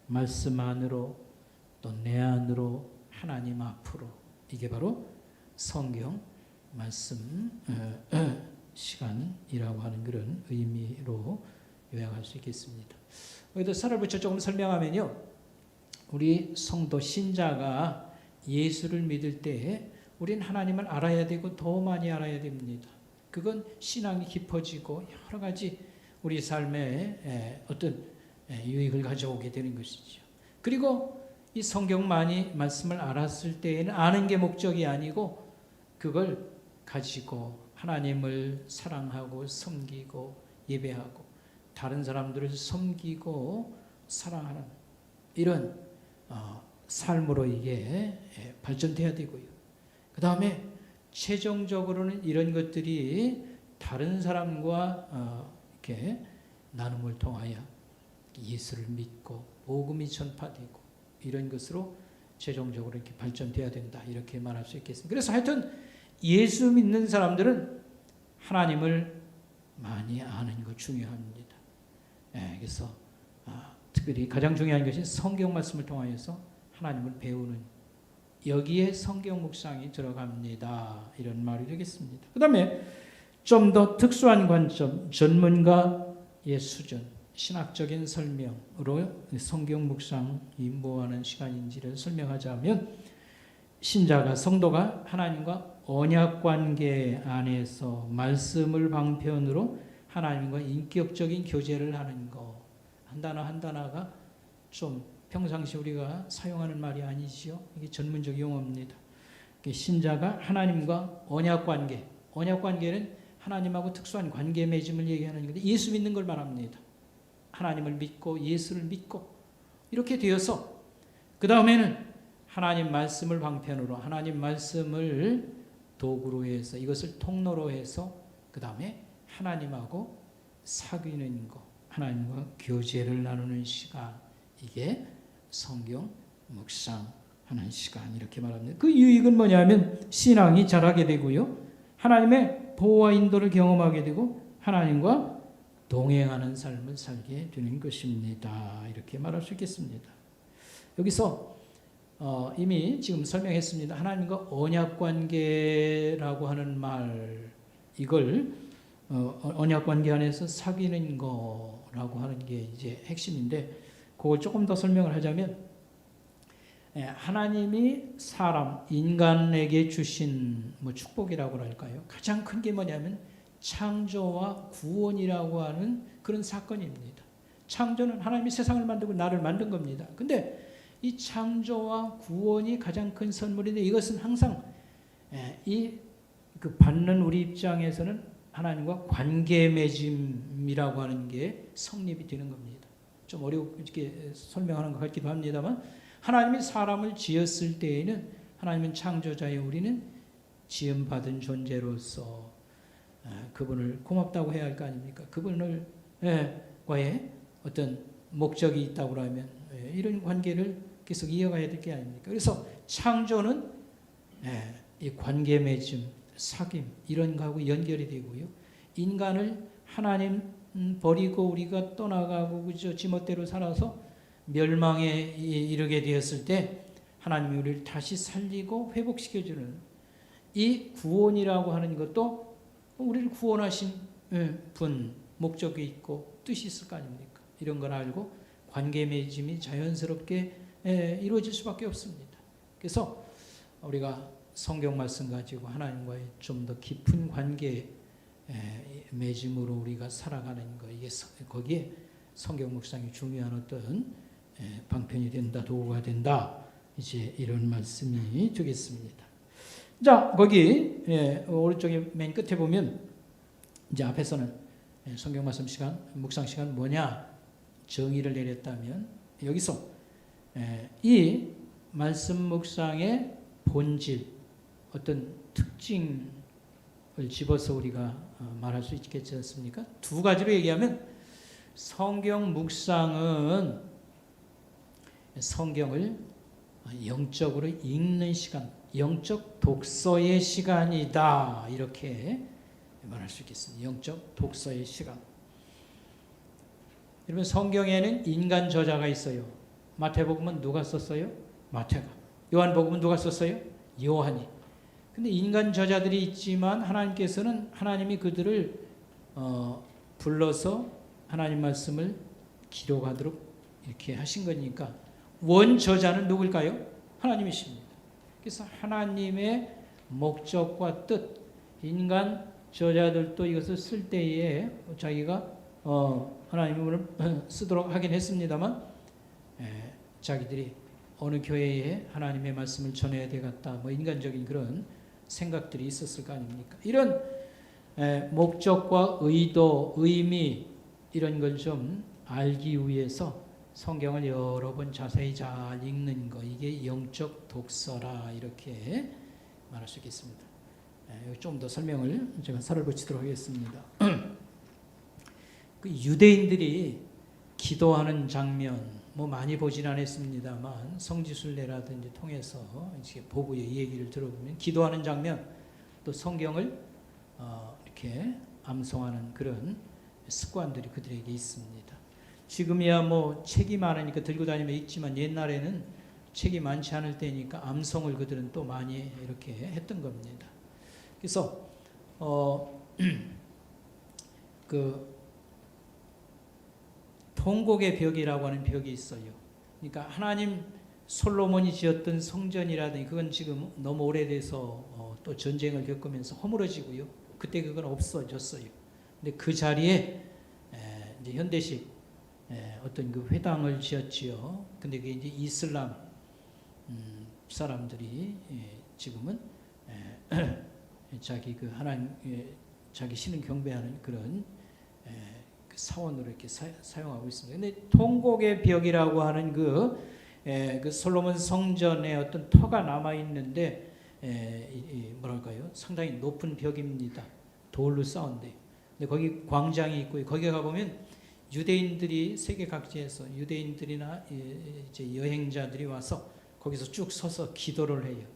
S2: 말씀 안으로, 또 내 안으로, 하나님 앞으로, 이게 바로 성경 말씀 시간이라고 하는 그런 의미로 요약할 수 있겠습니다. 여기도 살을 붙여 조금 설명하면요, 우리 성도 신자가 예수를 믿을 때 우리는 하나님을 알아야 되고 더 많이 알아야 됩니다. 그건 신앙이 깊어지고 여러 가지 우리 삶에 어떤 유익을 가져오게 되는 것이죠. 그리고 이 성경 많이 말씀을 알았을 때에는 아는 게 목적이 아니고 그걸 가지고 하나님을 사랑하고 섬기고 예배하고 다른 사람들을 섬기고 사랑하는 이런 삶으로 이게 발전돼야 되고요. 그 다음에 최종적으로는 이런 것들이 다른 사람과 이렇게 나눔을 통하여 예수를 믿고 복음이 전파되고 이런 것으로 최종적으로 이렇게 발전돼야 된다, 이렇게 말할 수 있겠습니다. 그래서 하여튼 예수 믿는 사람들은 하나님을 많이 아는 것 중요합니다. 그래서 특별히 가장 중요한 것이 성경 말씀을 통하여서 하나님을 배우는, 여기에 성경 묵상이 들어갑니다, 이런 말이 되겠습니다. 그 다음에 좀 더 특수한 관점, 전문가의 수준, 신학적인 설명으로 성경 묵상이 뭐하는 시간인지를 설명하자면, 신자가, 성도가 하나님과 언약관계 안에서 말씀을 방편으로 하나님과 인격적인 교제를 하는 것, 한 단어 한 단어가 좀 평상시 우리가 사용하는 말이 아니지요. 이게 전문적 용어입니다. 신자가 하나님과 언약관계, 언약관계는 하나님하고 특수한 관계 맺음을 얘기하는 건데 예수 믿는 걸 말합니다. 하나님을 믿고 예수를 믿고 이렇게 되어서 그 다음에는 하나님 말씀을 방편으로, 하나님 말씀을 도구로 해서, 이것을 통로로 해서 그 다음에 하나님하고 사귀는 것, 하나님과 교제를 나누는 시간, 이게 성경 묵상하는 시간, 이렇게 말합니다. 그 유익은 뭐냐면 신앙이 자라게 되고요, 하나님의 보호와 인도를 경험하게 되고 하나님과 동행하는 삶을 살게 되는 것입니다, 이렇게 말할 수 있겠습니다. 여기서 이미 지금 설명했습니다. 하나님과 언약관계라고 하는 말, 이걸 언약관계 안에서 사귀는 거라고 하는 게 이제 핵심인데, 그걸 조금 더 설명을 하자면, 하나님이 사람, 인간에게 주신 축복이라고 할까요? 가장 큰 게 뭐냐면 창조와 구원이라고 하는 그런 사건입니다. 창조는 하나님이 세상을 만들고 나를 만든 겁니다. 근데 이 창조와 구원이 가장 큰 선물인데, 이것은 항상 그 받는 우리 입장에서는 하나님과 관계 맺음이라고 하는 게 성립이 되는 겁니다. 좀 어렵게 설명하는 것 같기도 합니다만, 하나님이 사람을 지었을 때에는 하나님은 창조자요, 우리는 지음받은 존재로서 그분을 고맙다고 해야 할 거 아닙니까? 그분을 과의 어떤 목적이 있다고 하면 이런 관계를 계속 이어가야 될 게 아닙니까? 그래서 창조는 이 관계 맺음, 사귐 이런 거하고 연결이 되고요. 인간을 하나님 버리고 우리가 떠나가고 그저 지멋대로 살아서 멸망에 이르게 되었을 때 하나님이 우리를 다시 살리고 회복시켜주는 이 구원이라고 하는 것도 우리를 구원하신 분, 목적이 있고 뜻이 있을 거 아닙니까? 이런 걸 알고 관계 맺음이 자연스럽게 이루어질 수밖에 없습니다. 그래서 우리가 성경 말씀 가지고 하나님과의 좀 더 깊은 관계 맺음으로 우리가 살아가는 거, 이게 거기에 성경 묵상이 중요한 어떤 방편이 된다, 도구가 된다. 이제 이런 말씀이 되겠습니다. 자, 거기 오른쪽에 맨 끝에 보면 이제 앞에서는 성경 말씀 시간, 묵상 시간 뭐냐 정의를 내렸다면 여기서 이 말씀 묵상의 본질, 어떤 특징을 집어서 우리가 말할 수 있겠지 않습니까? 두 가지로 얘기하면 성경 묵상은 성경을 영적으로 읽는 시간, 영적 독서의 시간이다. 이렇게 말할 수 있겠습니다. 영적 독서의 시간. 여러분 성경에는 인간 저자가 있어요. 마태복음은 누가 썼어요? 마태가. 요한복음은 누가 썼어요? 요한이. 근데 인간 저자들이 있지만 하나님께서는 하나님이 그들을 불러서 하나님 말씀을 기록하도록 이렇게 하신 거니까 원 저자는 누굴까요? 하나님이십니다. 그래서 하나님의 목적과 뜻, 인간 저자들도 이것을 쓸 때에 자기가 하나님을 쓰도록 하긴 했습니다만 자기들이 어느 교회에 하나님의 말씀을 전해야 되겠다, 뭐 인간적인 그런 생각들이 있었을 거 아닙니까? 이런 목적과 의도, 의미 이런 걸 좀 알기 위해서 성경을 여러 번 자세히 잘 읽는 거, 이게 영적 독서라 이렇게 말할 수 있겠습니다. 좀 더 설명을 제가 살을 붙이도록 하겠습니다. 그 유대인들이 기도하는 장면 뭐 많이 보진 않았습니다만 성지순례라든지 통해서 이렇게 보고 이 얘기를 들어보면 기도하는 장면 또 성경을 이렇게 암송하는 그런 습관들이 그들에게 있습니다. 지금이야 뭐 책이 많으니까 들고 다니면 읽지만 옛날에는 책이 많지 않을 때니까 암송을 그들은 또 많이 이렇게 했던 겁니다. 그래서 그 통곡의 벽이라고 하는 벽이 있어요. 그러니까 하나님 솔로몬이 지었던 성전이라든지 그건 지금 너무 오래돼서 또 전쟁을 겪으면서 허물어지고요. 그때 그건 없어졌어요. 근데 그 자리에 이제 현대식 어떤 그 회당을 지었지요. 근데 그게 이제 이슬람 사람들이 지금은 자기 그 하나님 자기 신을 경배하는 그런 그 사원으로 이렇게 사용하고 있습니다. 근데 통곡의 벽이라고 하는 그 솔로몬 성전에 어떤 터가 남아 있는데 뭐랄까요? 상당히 높은 벽입니다. 돌로 쌓은데. 근데 거기 광장이 있고 거기에 가 보면 유대인들이 세계 각지에서 유대인들이나 이제 여행자들이 와서 거기서 쭉 서서 기도를 해요.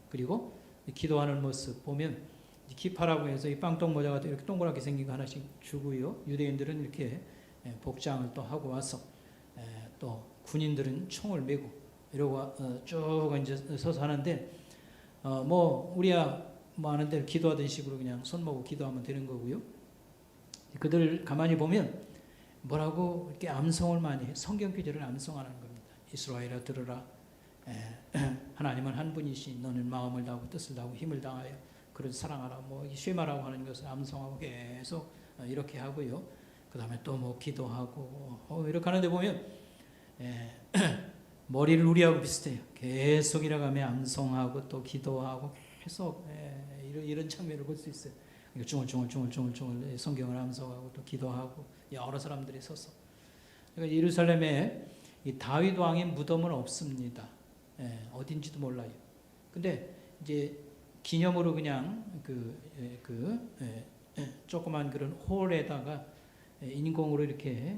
S2: 그리고 기도하는 모습 보면 기파라고 해서 이 빵떡 모자가 이렇게 동그랗게 생긴 거 하나씩 주고요. 유대인들은 이렇게 복장을 또 하고 와서 또 군인들은 총을 메고 이러고 쭉 이제 서서 하는데 뭐 우리야 뭐 아는 대로 기도하던 식으로 그냥 손 모고 기도하면 되는 거고요. 그들 가만히 보면 뭐라고 이렇게 암송을 많이 해. 성경 구절을 암송하는 겁니다. 이스라엘아 들으라. 하나님은 한 분이시. 너는 마음을 다하고 뜻을 다하고 힘을 다하여 그를 사랑하라. 뭐 쉐마라고 하는 것을 암송하고 계속 이렇게 하고요. 그 다음에 또 뭐 기도하고 이렇게 하는데 보면 머리를 우리하고 비슷해요. 계속 이래가며 암송하고 또 기도하고 계속 이런 장면을 볼 수 있어요. 중얼중얼 성경을 암송하고 또 기도하고 여러 사람들이 서서. 그러니까 예루살렘에 이 다윗 왕의 무덤은 없습니다. 어딘지도 몰라요. 근데 이제 기념으로 그냥 조그만 그런 홀에다가 인공으로 이렇게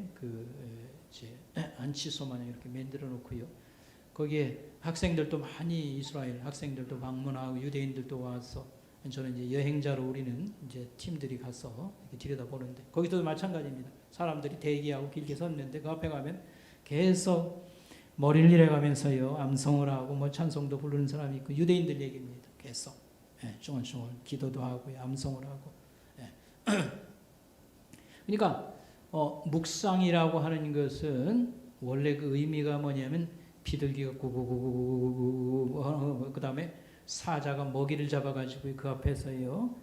S2: 이제 안치소 마냥 이렇게 만들어 놓고요. 거기에 학생들도 많이 이스라엘 학생들도 방문하고 유대인들도 와서 저는 이제 여행자로 우리는 이제 팀들이 가서 이렇게 들여다보는데 거기도 마찬가지입니다. 사람들이 대기하고 길게 섰는데 그 앞에 가면 계속 머리를 일해가면서요 암송을 하고 뭐 찬송도 부르는 사람이 있고 유대인들 얘기입니다. 계속 쫑알쫑알 기도도 하고 암송을 하고. 그러니까 묵상이라고 하는 것은 원래 그 의미가 뭐냐면 비둘기가 구구구구구구구구 그 다음에 사자가 먹이를 잡아가지고 그 앞에서요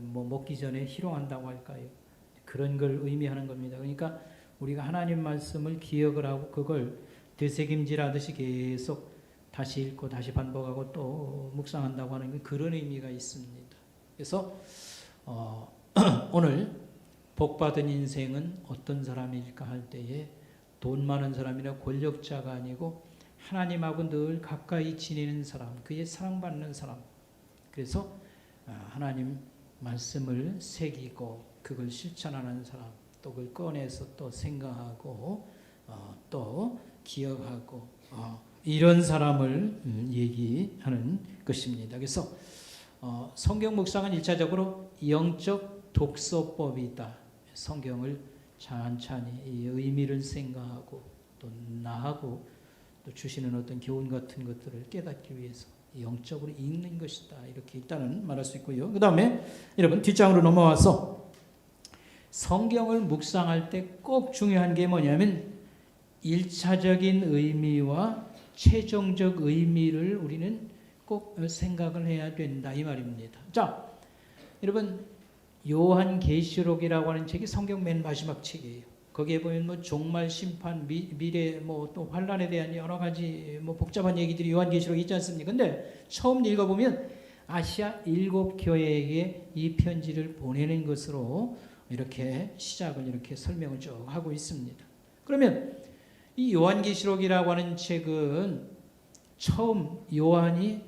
S2: 뭐 먹기 전에 희롱한다고 할까요? 그런 걸 의미하는 겁니다. 그러니까 우리가 하나님 말씀을 기억을 하고 그걸 되새김질하듯이 계속 다시 읽고 다시 반복하고 또 묵상한다고 하는 게 그런 의미가 있습니다. 그래서 오늘 복받은 인생은 어떤 사람일까 할 때에 돈 많은 사람이나 권력자가 아니고 하나님하고 늘 가까이 지내는 사람, 그의 사랑받는 사람. 그래서 하나님 말씀을 새기고 그걸 실천하는 사람, 또 그걸 꺼내서 또 생각하고 또 기억하고 이런 사람을 얘기하는 것입니다. 그래서 성경 묵상은 1차적으로 영적 독서법이다. 성경을 찬찬히 이 의미를 생각하고 또 나하고 또 주시는 어떤 교훈 같은 것들을 깨닫기 위해서 영적으로 읽는 것이다. 이렇게 일단은 말할 수 있고요. 그 다음에 여러분 뒷장으로 넘어와서 성경을 묵상할 때 꼭 중요한 게 뭐냐면 1차적인 의미와 최종적 의미를 우리는 꼭 생각을 해야 된다 이 말입니다. 자, 여러분 요한계시록이라고 하는 책이 성경 맨 마지막 책이에요. 거기에 보면 뭐 종말 심판 미래 뭐 또 환란에 대한 여러 가지 뭐 복잡한 얘기들이 요한계시록에 있지 않습니까? 근데 처음 읽어보면 아시아 7교회에게 이 편지를 보내는 것으로 이렇게 시작을 이렇게 설명을 쭉 하고 있습니다. 그러면 이 요한계시록이라고 하는 책은 처음 요한이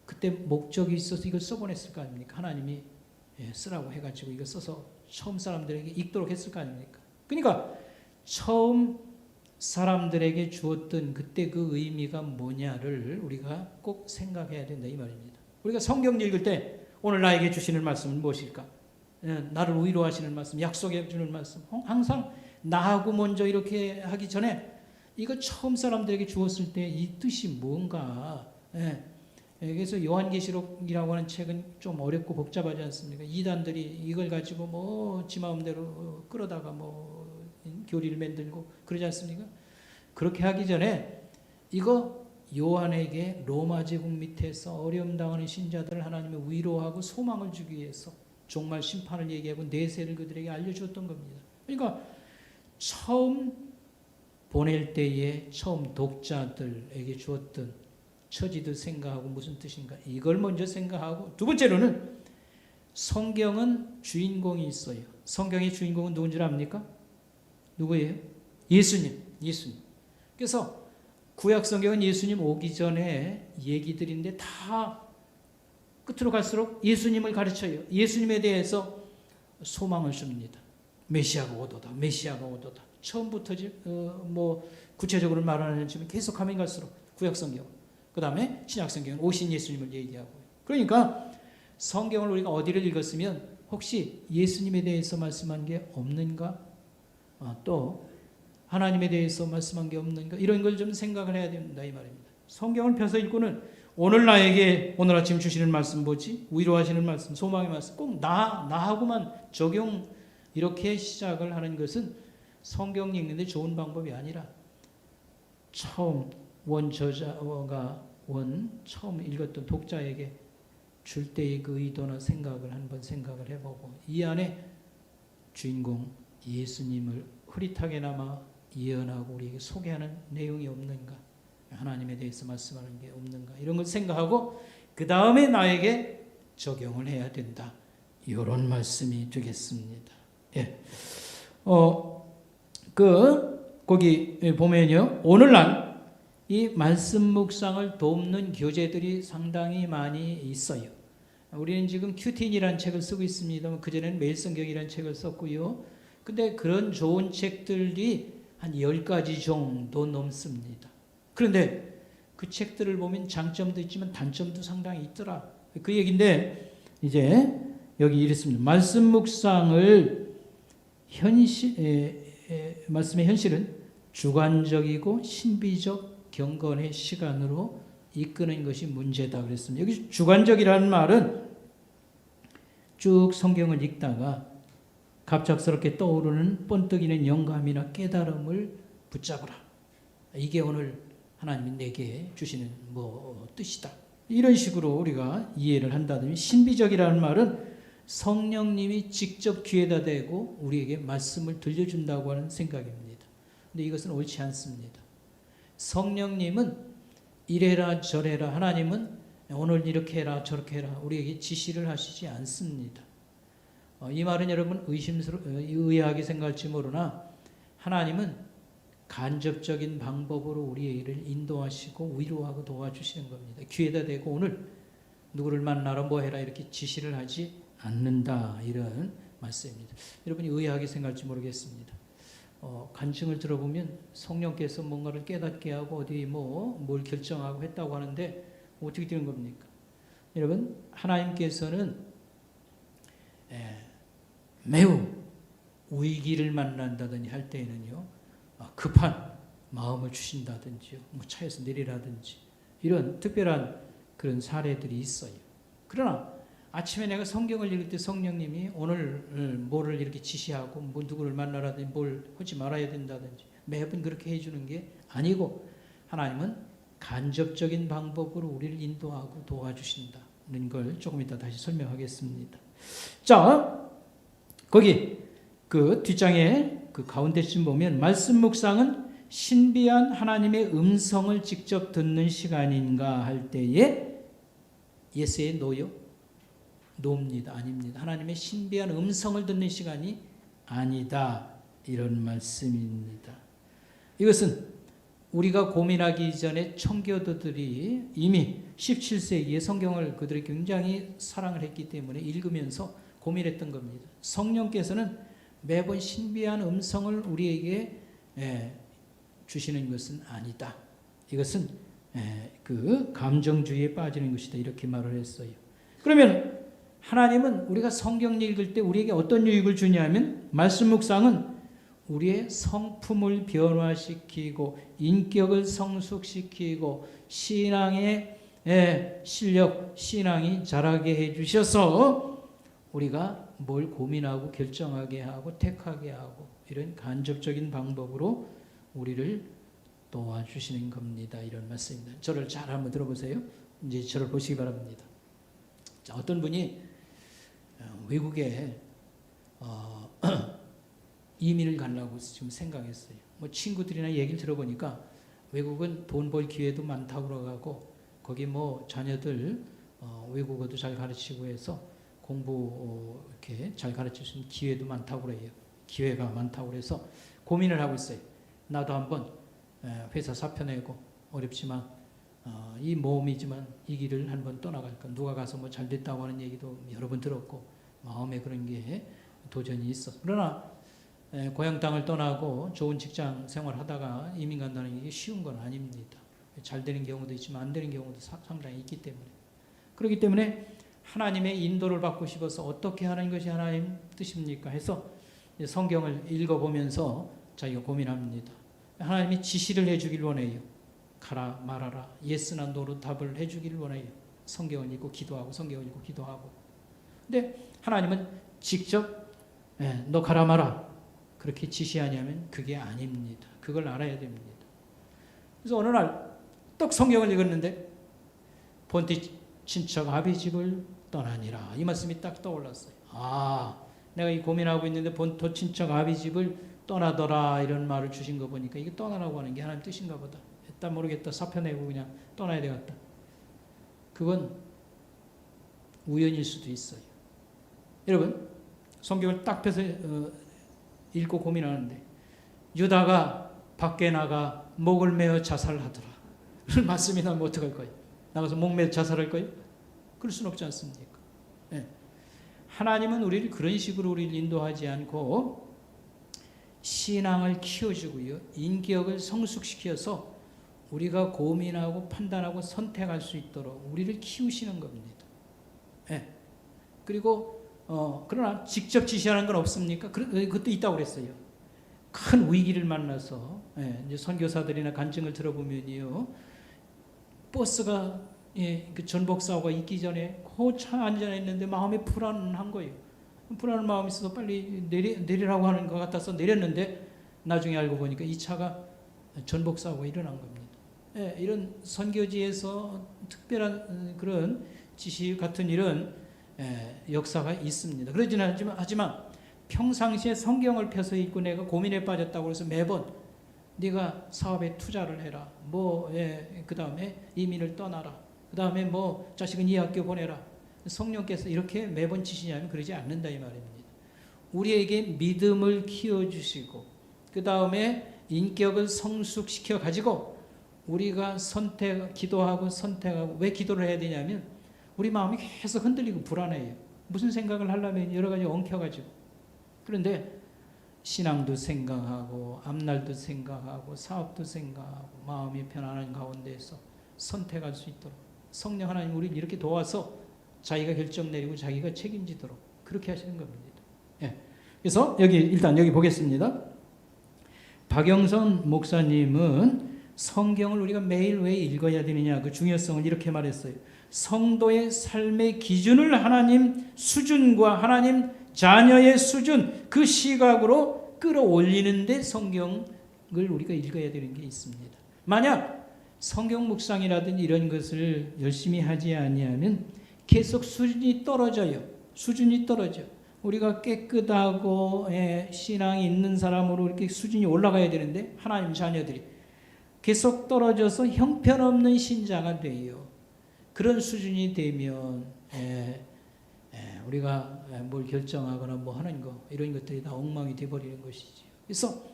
S2: 그때 목적이 있어서 이걸 써보냈을 거 아닙니까? 하나님이 쓰라고 해가지고 이거 써서 처음 사람들에게 읽도록 했을 거 아닙니까? 그러니까 처음 사람들에게 주었던 그때 그 의미가 뭐냐를 우리가 꼭 생각해야 된다 이 말입니다. 우리가 성경 읽을 때 오늘 나에게 주시는 말씀은 무엇일까? 나를 위로하시는 말씀, 약속해 주는 말씀. 항상 나하고 먼저 이렇게 하기 전에 이거 처음 사람들에게 주었을 때 이 뜻이 뭔가. 그래서 요한계시록이라고 하는 책은 좀 어렵고 복잡하지 않습니까? 이단들이 이걸 가지고 뭐 지 마음대로 끌어다가 뭐 교리를 만들고 그러지 않습니까? 그렇게 하기 전에 이거 요한에게 로마 제국 밑에서 어려움 당하는 신자들을 하나님의 위로하고 소망을 주기 위해서 종말 심판을 얘기하고 내세를 그들에게 알려주었던 겁니다. 그러니까 처음 보낼 때에 처음 독자들에게 주었던 처지도 생각하고 무슨 뜻인가 이걸 먼저 생각하고 두 번째로는 성경은 주인공이 있어요. 성경의 주인공은 누군지 압니까? 누구예요? 예수님. 그래서 구약 성경은 예수님 오기 전에 얘기들인데 다 끝으로 갈수록 예수님을 가르쳐요. 예수님에 대해서 소망을 줍니다. 메시아가 오도다. 처음부터 뭐 구체적으로 말하는 지금 계속 가면 갈수록 구약 성경, 그 다음에 신약 성경은 오신 예수님을 얘기하고. 그러니까 성경을 우리가 어디를 읽었으면 혹시 예수님에 대해서 말씀한 게 없는가? 또 하나님에 대해서 말씀한 게 없는가? 이런 걸 좀 생각을 해야 된다 이 말입니다. 성경을 펴서 읽고는 오늘 나에게 오늘 아침 주시는 말씀 뭐지? 위로하시는 말씀, 소망의 말씀 꼭 나하고만 적용 이렇게 시작을 하는 것은 성경 읽는데 좋은 방법이 아니라 처음 원저자가 처음 읽었던 독자에게 줄 때의 그 의도나 생각을 한번 생각을 해보고 이 안에 주인공 예수님을 흐릿하게나마 예언하고 우리에게 소개하는 내용이 없는가, 하나님에 대해서 말씀하는 게 없는가 이런 걸 생각하고 그 다음에 나에게 적용을 해야 된다. 이런 말씀이 되겠습니다. 예. 거기 보면요. 오늘날 이 말씀 묵상을 돕는 교재들이 상당히 많이 있어요. 우리는 지금 큐틴이라는 책을 쓰고 있습니다. 그전에는 매일성경이라는 책을 썼고요. 근데 그런 좋은 책들이 한 10가지 정도 넘습니다. 그런데 그 책들을 보면 장점도 있지만 단점도 상당히 있더라. 그 얘기인데 이제 여기 이랬습니다. 말씀 묵상을 말씀의 현실은 주관적이고 신비적 경건의 시간으로 이끄는 것이 문제다 그랬습니다. 여기 주관적이라는 말은 쭉 성경을 읽다가 갑작스럽게 떠오르는 번뜩이는 영감이나 깨달음을 붙잡으라. 이게 오늘 하나님이 내게 주시는 뜻이다. 이런 식으로 우리가 이해를 한다든지, 신비적이라는 말은 성령님이 직접 귀에다 대고 우리에게 말씀을 들려준다고 하는 생각입니다. 근데 이것은 옳지 않습니다. 성령님은 이래라 저래라, 하나님은 오늘 이렇게 해라 저렇게 해라 우리에게 지시를 하시지 않습니다. 이 말은 여러분 의아하게 생각할지 모르나 하나님은 간접적인 방법으로 우리의 일을 인도하시고 위로하고 도와주시는 겁니다. 귀에다 대고 오늘 누구를 만나라 뭐 해라 이렇게 지시를 하지 않는다, 이런 말씀입니다. 여러분이 의아하게 생각할지 모르겠습니다. 간증을 들어보면 성령께서 뭔가를 깨닫게 하고 어디 뭘 결정하고 했다고 하는데 어떻게 되는 겁니까? 여러분, 하나님께서는 매우 위기를 만난다든지 할 때에는요, 급한 마음을 주신다든지요, 차에서 내리라든지 이런 특별한 그런 사례들이 있어요. 그러나 아침에 내가 성경을 읽을 때 성령님이 오늘 뭐를 이렇게 지시하고 누구를 만나라든지 뭘 하지 말아야 된다든지 매번 그렇게 해주는 게 아니고, 하나님은 간접적인 방법으로 우리를 인도하고 도와주신다는 걸 조금 이따 다시 설명하겠습니다. 자, 거기 그 뒷장에 그 가운데쯤 보면 말씀 묵상은 신비한 하나님의 음성을 직접 듣는 시간인가 할 때에 예스의 노요? 노입니다. 아닙니다. 하나님의 신비한 음성을 듣는 시간이 아니다, 이런 말씀입니다. 이것은 우리가 고민하기 전에 청교도들이 이미 17세기에 성경을 그들이 굉장히 사랑을 했기 때문에 읽으면서 고민했던 겁니다. 성령께서는 매번 신비한 음성을 우리에게 주시는 것은 아니다. 이것은 그 감정주의에 빠지는 것이다, 이렇게 말을 했어요. 그러면 하나님은 우리가 성경 읽을 때 우리에게 어떤 유익을 주냐면, 말씀 묵상은 우리의 성품을 변화시키고 인격을 성숙시키고 신앙의 실력, 신앙이 자라게 해주셔서 우리가 뭘 고민하고 결정하게 하고 택하게 하고 이런 간접적인 방법으로 우리를 도와주시는 겁니다, 이런 말씀입니다. 저를 잘 한번 들어보세요. 이제 저를 보시기 바랍니다. 자, 어떤 분이 외국에 이민을 가려고 지금 생각했어요. 친구들이나 얘기를 들어보니까 외국은 돈 벌 기회도 많다고 그러고, 거기 자녀들 외국어도 잘 가르치고 해서 공부 이렇게 잘 가르칠 수 있는 기회도 많다고 그래요. 기회가 많다고 그래서 고민을 하고 있어요. 나도 한번 회사 사표 내고 어렵지만 이 모험이지만 이 길을 한번 떠나갈까. 누가 가서 잘 됐다고 하는 얘기도 여러 번 들었고 마음에 그런 게 도전이 있어. 그러나 고향 땅을 떠나고 좋은 직장 생활하다가 이민 간다는 게 쉬운 건 아닙니다. 잘 되는 경우도 있지만 안 되는 경우도 상당히 있기 때문에. 그렇기 때문에 하나님의 인도를 받고 싶어서 어떻게 하는 것이 하나님 뜻입니까 해서 성경을 읽어보면서 자기가 고민합니다. 하나님이 지시를 해주길 원해요. 가라 말아라, 예스나 노로 답을 해주길 원해요. 성경을 읽고 기도하고 성경을 읽고 기도하고. 근데 하나님은 직접 너 가라 마라 그렇게 지시하냐면 그게 아닙니다. 그걸 알아야 됩니다. 그래서 어느 날 떡 성경을 읽었는데 본디 친척 아비 집을 떠나니라, 이 말씀이 딱 떠올랐어요. 내가 이 고민하고 있는데 본토 친척 아비 집을 떠나더라, 이런 말을 주신 거 보니까 이게 떠나라고 하는 게 하나님 뜻인가 보다. 했다 모르겠다, 사표 내고 그냥 떠나야 되겠다. 그건 우연일 수도 있어요. 여러분, 성경을 딱 펴서 읽고 고민하는데 유다가 밖에 나가 목을 메어 자살하더라, 그런 말씀이 나면 어떡할 거예요? 나가서 목 메어 자살할 거예요? 그럴 수는 없지 않습니까? 하나님은 우리를 그런 식으로 우리를 인도하지 않고 신앙을 키워주고요. 인격을 성숙시켜서 우리가 고민하고 판단하고 선택할 수 있도록 우리를 키우시는 겁니다. 예. 그리고 그러나 직접 지시하는 건 없습니까? 그것도 있다고 그랬어요. 큰 위기를 만나서 이제 선교사들이나 간증을 들어보면요, 버스가 그 전복 사고가 있기 전에 그 차 안전에 있는데 마음이 불안한 거예요. 불안한 마음이 있어서 빨리 내리라고 하는 것 같아서 내렸는데 나중에 알고 보니까 이 차가 전복 사고가 일어난 겁니다. 이런 선교지에서 특별한 그런 지시 같은 일은 역사가 있습니다. 그러지는 하지만 평상시에 성경을 펴서 읽고 내가 고민에 빠졌다고 해서 매번 네가 사업에 투자를 해라, 그 다음에 이민을 떠나라, 그 다음에 자식은 이 학교 보내라, 성령께서 이렇게 매번 지시냐면 그러지 않는다 이 말입니다. 우리에게 믿음을 키워주시고 그 다음에 인격을 성숙시켜 가지고 우리가 기도하고 선택하고, 왜 기도를 해야 되냐면 우리 마음이 계속 흔들리고 불안해요. 무슨 생각을 하려면 여러 가지 엉켜가지고. 그런데 신앙도 생각하고 앞날도 생각하고 사업도 생각하고 마음이 편안한 가운데에서 선택할 수 있도록 성령 하나님 우리를 이렇게 도와서 자기가 결정 내리고 자기가 책임지도록 그렇게 하시는 겁니다. 그래서 일단 여기 보겠습니다. 박영선 목사님은 성경을 우리가 매일 왜 읽어야 되느냐 그 중요성을 이렇게 말했어요. 성도의 삶의 기준을 하나님 수준과 하나님 자녀의 수준, 그 시각으로 끌어올리는데 성경을 우리가 읽어야 되는 게 있습니다. 만약 성경 묵상이라든지 이런 것을 열심히 하지 아니하면 계속 수준이 떨어져요. 우리가 깨끗하고 신앙이 있는 사람으로 이렇게 수준이 올라가야 되는데 하나님 자녀들이 계속 떨어져서 형편없는 신자가 돼요. 그런 수준이 되면 우리가 뭘 결정하거나 하는 거 이런 것들이 다 엉망이 되어버리는 것이죠. 그래서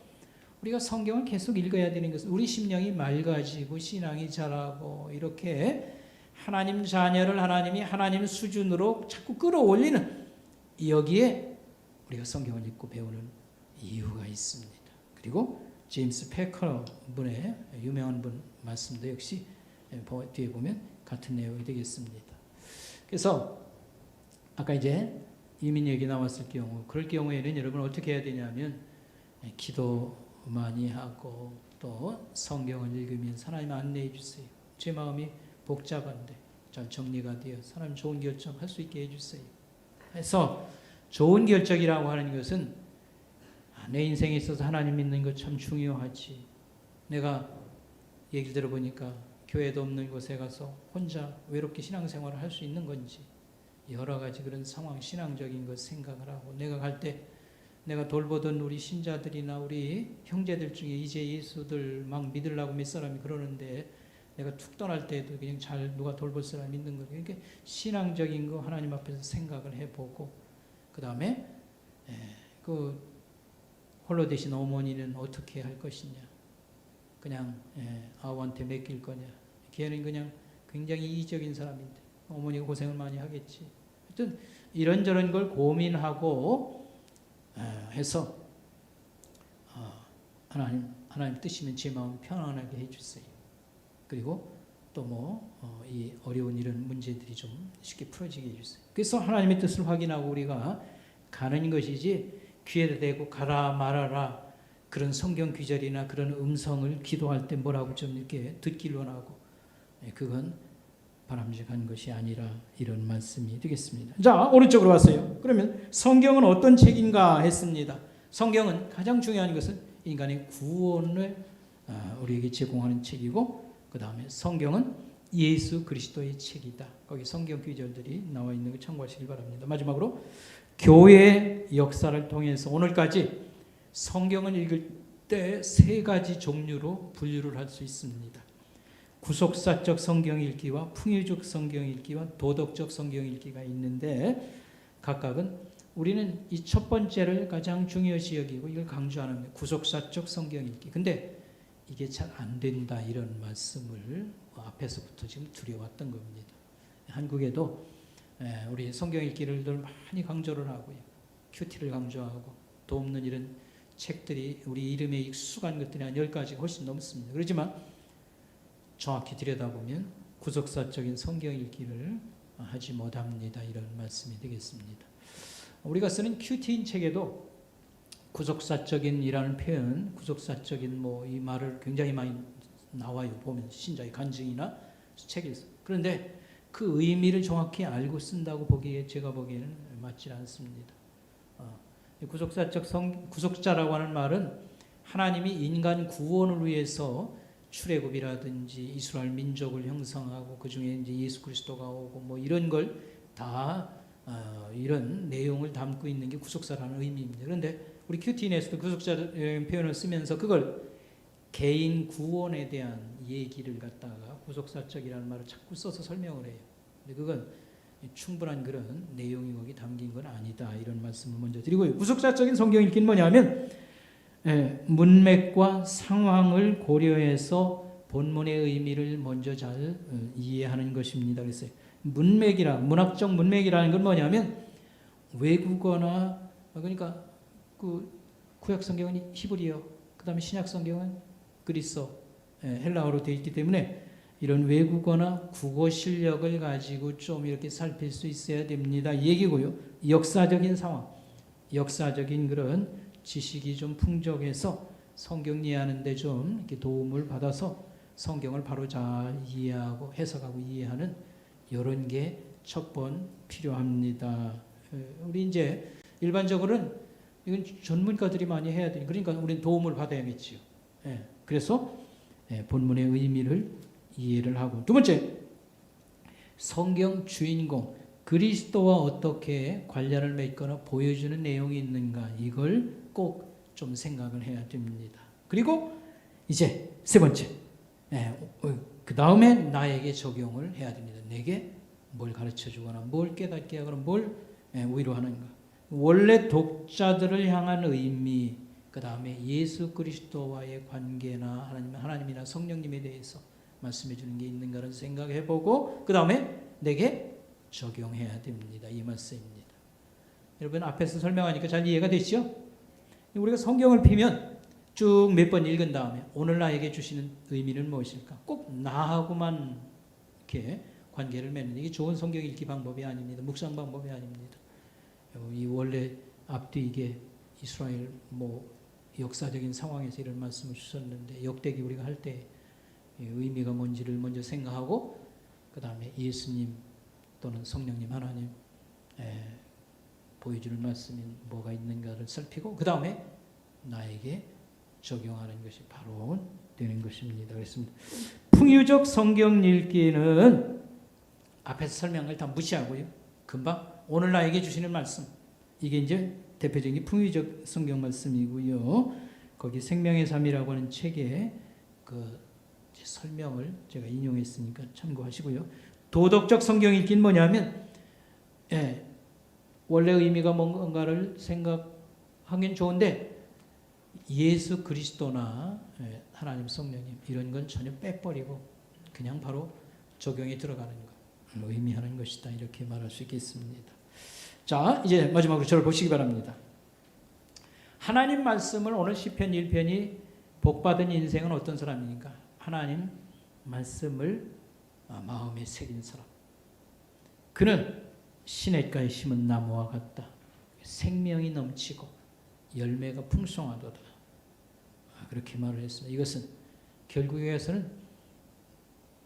S2: 우리가 성경을 계속 읽어야 되는 것은 우리 심령이 맑아지고 신앙이 자라고 이렇게 하나님 자녀를 하나님이 하나님 수준으로 자꾸 끌어올리는, 여기에 우리가 성경을 읽고 배우는 이유가 있습니다. 그리고 제임스 패커 분의 유명한 분 말씀도 역시 뒤에 보면 같은 내용이 되겠습니다. 그래서 아까 이제 이민 얘기 나왔을 경우, 그럴 경우에는 여러분 어떻게 해야 되냐면 기도 많이 하고 또 성경을 읽으면서 하나님 안내해 주세요. 제 마음이 복잡한데 잘 정리가 되어 하나님 좋은 결정할 수 있게 해주세요. 그래서 좋은 결정이라고 하는 것은 내 인생에 있어서 하나님 믿는 것 참 중요하지. 내가 얘기 들어보니까 교회도 없는 곳에 가서 혼자 외롭게 신앙생활을 할 수 있는 건지 여러 가지 그런 상황, 신앙적인 것 생각을 하고, 내가 갈 때 내가 돌보던 우리 신자들이나 우리 형제들 중에 이제 예수들 막 믿으려고 몇 사람이 그러는데 내가 툭 떠날 때에도 그냥 잘 누가 돌볼 사람 있는 거예요. 그러니까 신앙적인 거 하나님 앞에서 생각을 해보고, 그 다음에 그 홀로 되신 어머니는 어떻게 할 것이냐, 그냥 아우한테 맡길 거냐, 걔는 그냥 굉장히 이기적인 사람인데 어머니가 고생을 많이 하겠지. 하여튼 이런저런 걸 고민하고 해서 하나님 뜻이면 제 마음 편안하게 해주세요. 그리고 또 이 어려운 이런 문제들이 좀 쉽게 풀어지게 해주세요. 그래서 하나님의 뜻을 확인하고 우리가 가는 것이지, 귀에 대고 가라 말아라 그런 성경 귀절이나 그런 음성을 기도할 때 뭐라고 좀 이렇게 듣기로 하고, 그건 바람직한 것이 아니라 이런 말씀이 되겠습니다. 자, 오른쪽으로 왔어요. 그러면 성경은 어떤 책인가 했습니다. 성경은 가장 중요한 것은 인간의 구원을 우리에게 제공하는 책이고, 그 다음에 성경은 예수 그리스도의 책이다. 거기 성경 귀절들이 나와 있는 거 참고하시길 바랍니다. 마지막으로 교회의 역사를 통해서 오늘까지 성경을 읽을 때 세 가지 종류로 분류를 할 수 있습니다. 구속사적 성경 읽기와 풍요적 성경 읽기와 도덕적 성경 읽기가 있는데, 각각은 우리는 이 첫 번째를 가장 중요시 여기고 이걸 강조하는 거예요. 구속사적 성경 읽기. 근데 이게 잘 안 된다 이런 말씀을 앞에서부터 지금 드려왔던 겁니다. 한국에도 우리 성경 읽기를 늘 많이 강조를 하고요. 큐티를 강조하고 도 없는 이런 책들이 우리 이름에 익숙한 것들이 한 10가지가 훨씬 넘습니다. 그렇지만 정확히 들여다보면 구속사적인 성경 읽기를 하지 못합니다. 이런 말씀이 되겠습니다. 우리가 쓰는 큐티인 책에도 구속사적인이라는 표현, 구속사적인 이 말을 굉장히 많이 나와요. 보면 신자의 간증이나 책에서. 그런데 그 의미를 정확히 알고 쓴다고 제가 보기에는 맞지 않습니다. 구속자라고 하는 말은 하나님이 인간 구원을 위해서 출애굽이라든지 이스라엘 민족을 형성하고 그 중에 이제 예수 그리스도가 오고 이런 걸 다 이런 내용을 담고 있는 게 구속사라는 의미입니다. 그런데 우리 큐티인에서도 구속자 표현을 쓰면서 그걸 개인 구원에 대한 얘기를 갖다가 구속사적이라는 말을 자꾸 써서 설명을 해요. 근데 그건 충분한 그런 내용이 거기 담긴 건 아니다. 이런 말씀을 먼저 드리고요. 구속사적인 성경 읽기는 뭐냐면 문맥과 상황을 고려해서 본문의 의미를 먼저 잘 이해하는 것입니다. 그래서 문학적 문맥이라는 건 뭐냐면 외국어나 그러니까 그 구약 성경은 히브리어, 그다음에 신약 성경은 그리스어, 헬라어로 되어 있기 때문에 이런 외국어나 국어 실력을 가지고 좀 이렇게 살필 수 있어야 됩니다. 이 얘기고요. 역사적인 상황, 역사적인 그런 지식이 좀 풍족해서 성경 이해하는 데 좀 이렇게 도움을 받아서 성경을 바로 잘 이해하고 해석하고 이해하는 이런 게 첫 번 필요합니다. 우리 이제 일반적으로는 이건 전문가들이 많이 해야 되니 그러니까 우리는 도움을 받아야겠지요. 그래서 본문의 의미를 이해를 하고 두 번째 성경 주인공 그리스도와 어떻게 관련을 맺거나 보여주는 내용이 있는가 이걸 꼭 좀 생각을 해야 됩니다. 그리고 이제 세 번째 그 다음에 나에게 적용을 해야 됩니다. 내게 뭘 가르쳐 주거나 뭘 깨닫게 하거나 뭘 위로하는가. 원래 독자들을 향한 의미, 그 다음에 예수 그리스도와의 관계나 하나님이나 성령님에 대해서 말씀해 주는 게 있는가를 생각해 보고 그 다음에 내게 적용해야 됩니다. 이 말씀입니다. 여러분 앞에서 설명하니까 잘 이해가 되시죠? 우리가 성경을 피면 쭉 몇 번 읽은 다음에 오늘 나에게 주시는 의미는 무엇일까? 꼭 나하고만 이렇게 관계를 맺는 이게 좋은 성경 읽기 방법이 아닙니다. 묵상 방법이 아닙니다. 이 원래 앞뒤이게 이스라엘 역사적인 상황에서 이런 말씀을 주셨는데 역대기 우리가 할 때 의미가 뭔지를 먼저 생각하고 그 다음에 예수님 또는 성령님 하나님 보여주는 말씀이 뭐가 있는가를 살피고 그 다음에 나에게 적용하는 것이 바로 되는 것입니다. 그렇습니다. 풍유적 성경 읽기는 앞에서 설명을 다 무시하고요. 금방 오늘 나에게 주시는 말씀 이게 이제 대표적인 풍유적 성경 말씀이고요. 거기 생명의 삶이라고 하는 책에 그 설명을 제가 인용했으니까 참고하시고요. 도덕적 성경 읽기는 뭐냐면 원래 의미가 뭔가를 생각하긴 좋은데 예수 그리스도나 하나님 성령님 이런 건 전혀 빼버리고 그냥 바로 적용이 들어가는 것 의미하는 것이다 이렇게 말할 수 있겠습니다. 자 이제 마지막으로 저를 보시기 바랍니다. 하나님 말씀을 오늘 시편 1편이 복받은 인생은 어떤 사람입니까? 하나님 말씀을 마음에 새긴 사람. 그는 시냇가에 심은 나무와 같다. 생명이 넘치고 열매가 풍성하도다. 그렇게 말을 했습니다. 이것은 결국에서는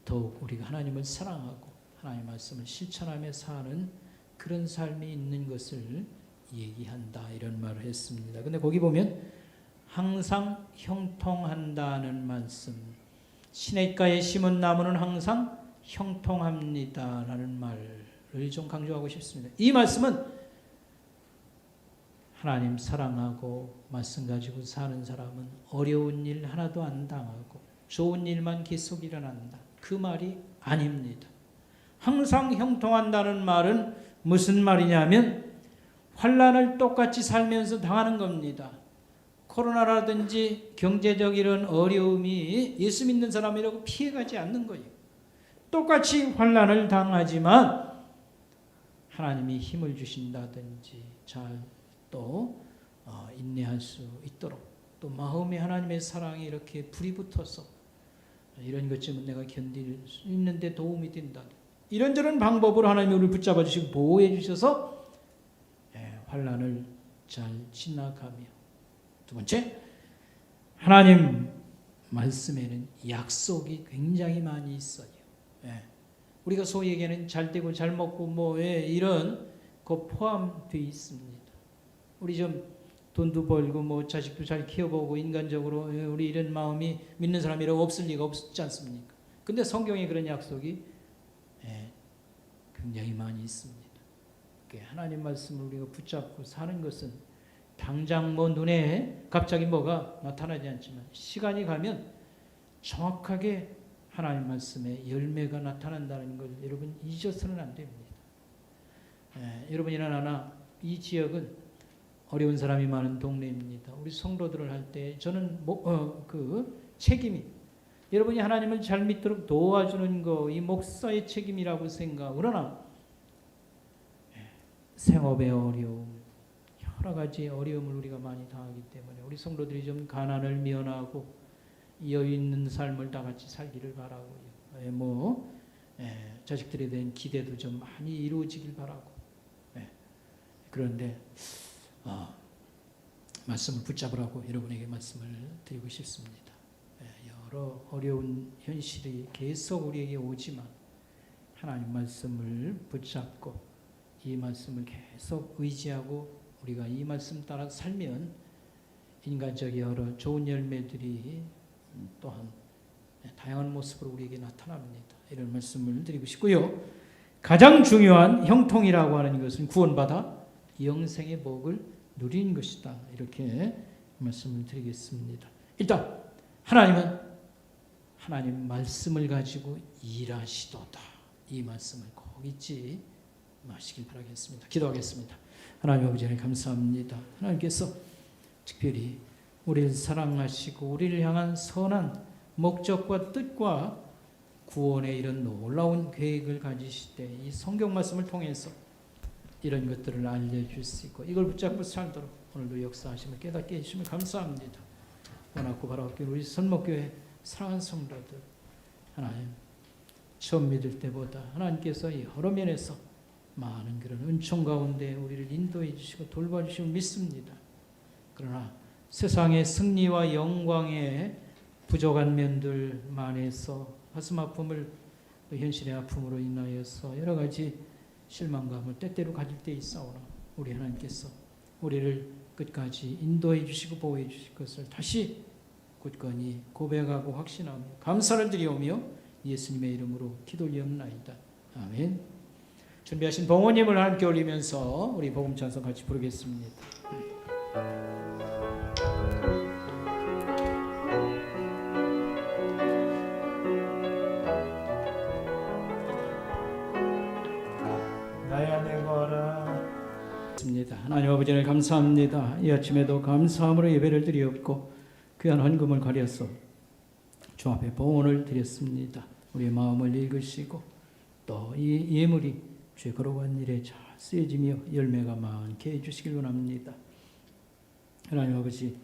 S2: 더욱 우리가 하나님을 사랑하고 하나님의 말씀을 실천하며 사는 그런 삶이 있는 것을 얘기한다 이런 말을 했습니다. 근데 거기 보면 항상 형통한다는 말씀 시냇가에 심은 나무는 항상 형통합니다라는 말을 좀 강조하고 싶습니다. 이 말씀은 하나님 사랑하고 말씀 가지고 사는 사람은 어려운 일 하나도 안 당하고 좋은 일만 계속 일어난다. 그 말이 아닙니다. 항상 형통한다는 말은 무슨 말이냐면 환난을 똑같이 살면서 당하는 겁니다. 코로나라든지 경제적 이런 어려움이 예수 믿는 사람이라고 피해가지 않는 거예요. 똑같이 환난을 당하지만 하나님이 힘을 주신다든지 잘 또 인내할 수 있도록, 또 마음에 하나님의 사랑이 이렇게 불이 붙어서 이런 것쯤은 내가 견딜 수 있는데 도움이 된다. 이런저런 방법으로 하나님이 우리를 붙잡아 주시고 보호해 주셔서 환난을 잘 지나가며, 두 번째, 하나님 말씀에는 약속이 굉장히 많이 있어요. 우리가 소위 얘기하는 잘 되고 잘 먹고 이런 거 포함되어 있습니다. 우리 좀 돈도 벌고 자식도 잘 키워보고 인간적으로 우리 이런 마음이 믿는 사람이라고 없을 리가 없지 않습니까? 근데 성경에 그런 약속이 굉장히 많이 있습니다. 하나님 말씀을 우리가 붙잡고 사는 것은 당장 눈에 갑자기 뭐가 나타나지 않지만 시간이 가면 정확하게 하나님 말씀에 열매가 나타난다는 걸 여러분 잊어서는 안 됩니다. 여러분이나 나나 이 지역은 어려운 사람이 많은 동네입니다. 우리 성도들을 할 때 저는 그 책임이, 여러분이 하나님을 잘 믿도록 도와주는 거, 이 목사의 책임이라고 생각. 그러나 생업의 어려움, 여러 가지 어려움을 우리가 많이 당하기 때문에 우리 성도들이 좀 가난을 면하고 여유 있는 삶을 다 같이 살기를 바라고요. 자식들에 대한 기대도 좀 많이 이루어지길 바라고. 그런데 말씀을 붙잡으라고 여러분에게 말씀을 드리고 싶습니다. 여러 어려운 현실이 계속 우리에게 오지만 하나님 말씀을 붙잡고 이 말씀을 계속 의지하고 우리가 이 말씀 따라 살면 인간적 여러 좋은 열매들이 또한 다양한 모습으로 우리에게 나타납니다. 이런 말씀을 드리고 싶고요. 가장 중요한 형통이라고 하는 것은 구원받아 영생의 복을 누리는 것이다. 이렇게 말씀을 드리겠습니다. 일단 하나님은 하나님 말씀을 가지고 일하시도다. 이 말씀을 꼭 잊지 마시길 바라겠습니다. 기도하겠습니다. 하나님 아버지 하나님 감사합니다. 하나님께서 특별히 우리를 사랑하시고 우리를 향한 선한 목적과 뜻과 구원의 이런 놀라운 계획을 가지실 때 이 성경 말씀을 통해서 이런 것들을 알려주시고 이걸 붙잡고 살도록 오늘도 역사하심을 깨닫게 해주시면 감사합니다. 원하고 바라옵게 우리 선목교회 사랑하는 성도들, 하나님 처음 믿을 때보다 하나님께서 여러 면에서 많은 그런 은총 가운데 우리를 인도해 주시고 돌봐주시고 믿습니다. 그러나 세상의 승리와 영광에 부족한 면들만에서 가슴 아픔을, 현실의 아픔으로 인하여서 여러 가지 실망감을 때때로 가질 때 있사오나 우리 하나님께서 우리를 끝까지 인도해 주시고 보호해 주실 것을 다시 굳건히 고백하고 확신하며 감사를 드리오며 예수님의 이름으로 기도 올리옵나이다. 아멘. 준비하신 봉헌님을 함께 올리면서 우리 복음 찬송 같이 부르겠습니다. 하나님 아버지 하나님 감사합니다. 이 아침에도 감사함으로 예배를 드리옵고 귀한 헌금을 가려서 주 앞에 봉헌을 드렸습니다. 우리의 마음을 읽으시고 또 이 예물이 주의 거룩한 일에 잘 쓰여지며 열매가 많게 해주시길 원합니다. 하나님 아버지,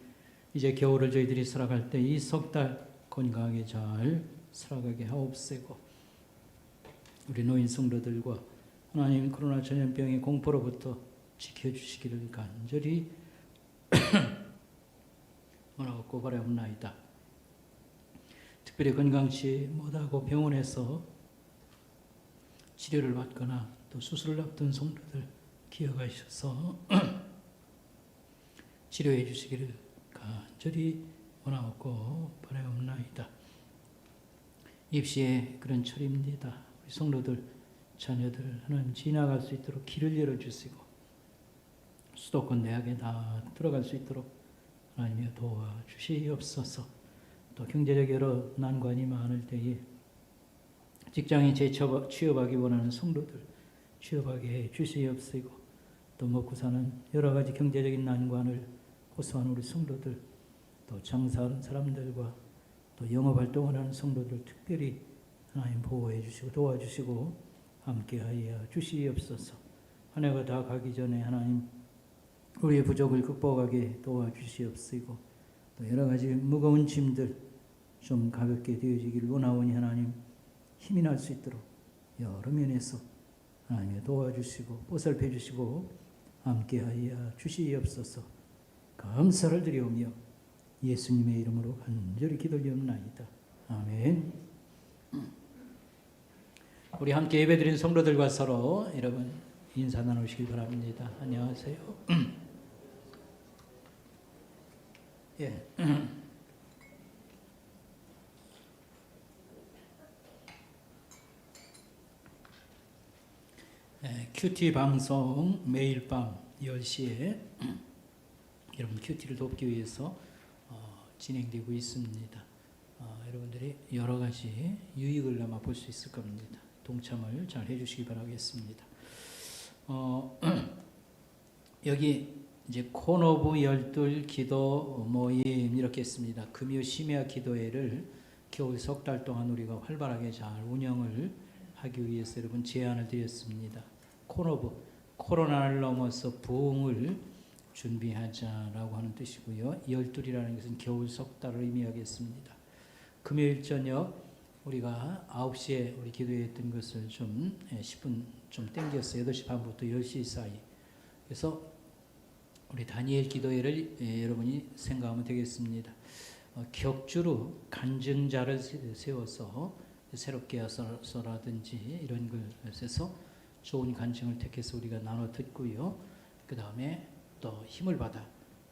S2: 이제 겨울을 저희들이 살아갈 때 이 석 달 건강하게 잘 살아가게 하옵시고 우리 노인 성도들과 하나님 코로나 전염병의 공포로부터 지켜주시기를 간절히 원하고 바라옵나이다. 특별히 건강치 못하고 병원에서 치료를 받거나 또 수술을 앞둔 성도들 기억하셔서 치료해 주시기를 간절히 원하고 바라옵나이다. 입시의 그런 철입니다. 우리 성도들, 자녀들 하나님 지나갈 수 있도록 길을 열어주시고 수도권 대학에 다 들어갈 수 있도록 하나님이 도와주시옵소서. 또 경제적 여러 난관이 많을 때에 직장에 취업하기 원하는 성도들 취업하게 해 주시옵시고 또 먹고 사는 여러 가지 경제적인 난관을 호소하는 우리 성도들, 또 장사하는 사람들과 또 영업활동을 하는 성도들 특별히 하나님 보호해 주시고 도와주시고 함께하여 주시옵소서. 한 해가 다 가기 전에 하나님 우리의 부족을 극복하게 도와주시옵시고 또 여러 가지 무거운 짐들 좀 가볍게 되어지기를 원하오니 하나님 힘이 날 수 있도록 여러 면에서 하나님이 도와주시고 보살펴 주시고 함께하여 주시옵소서. 감사를 드리오며 예수님의 이름으로 간절히 기도드리옵나이다. 아멘. 우리 함께 예배드린 성도들과 서로 여러분 인사 나누시길 바랍니다. 안녕하세요. 예. 큐티 방송 매일 밤 10시에 여러분 큐티를 돕기 위해서 진행되고 있습니다. 여러분들이 여러 가지 유익을 아마 볼 수 있을 겁니다. 동참을 잘 해주시기 바라겠습니다. 여기 이제 콘오브 열둘 기도 모임 이렇게 했습니다. 금요 심야 기도회를 겨울 석 달 동안 우리가 활발하게 잘 운영을 하기 위해서 여러분 제안을 드렸습니다. 콘오브 코로나를 넘어서 부흥을 준비하자라고 하는 뜻이고요. 열둘이라는 것은 겨울 석 달을 의미하겠습니다. 금요일 저녁 우리가 9시에 우리 기도했던 것을 좀 10분 좀 땡겼어요. 8시 반부터 10시 사이. 그래서 우리 다니엘 기도회를 여러분이 생각하면 되겠습니다. 격주로 간증자를 세워서 새롭게 해서라든지 이런 것에서 좋은 간증을 택해서 우리가 나눠 듣고요. 그 다음에 또 힘을 받아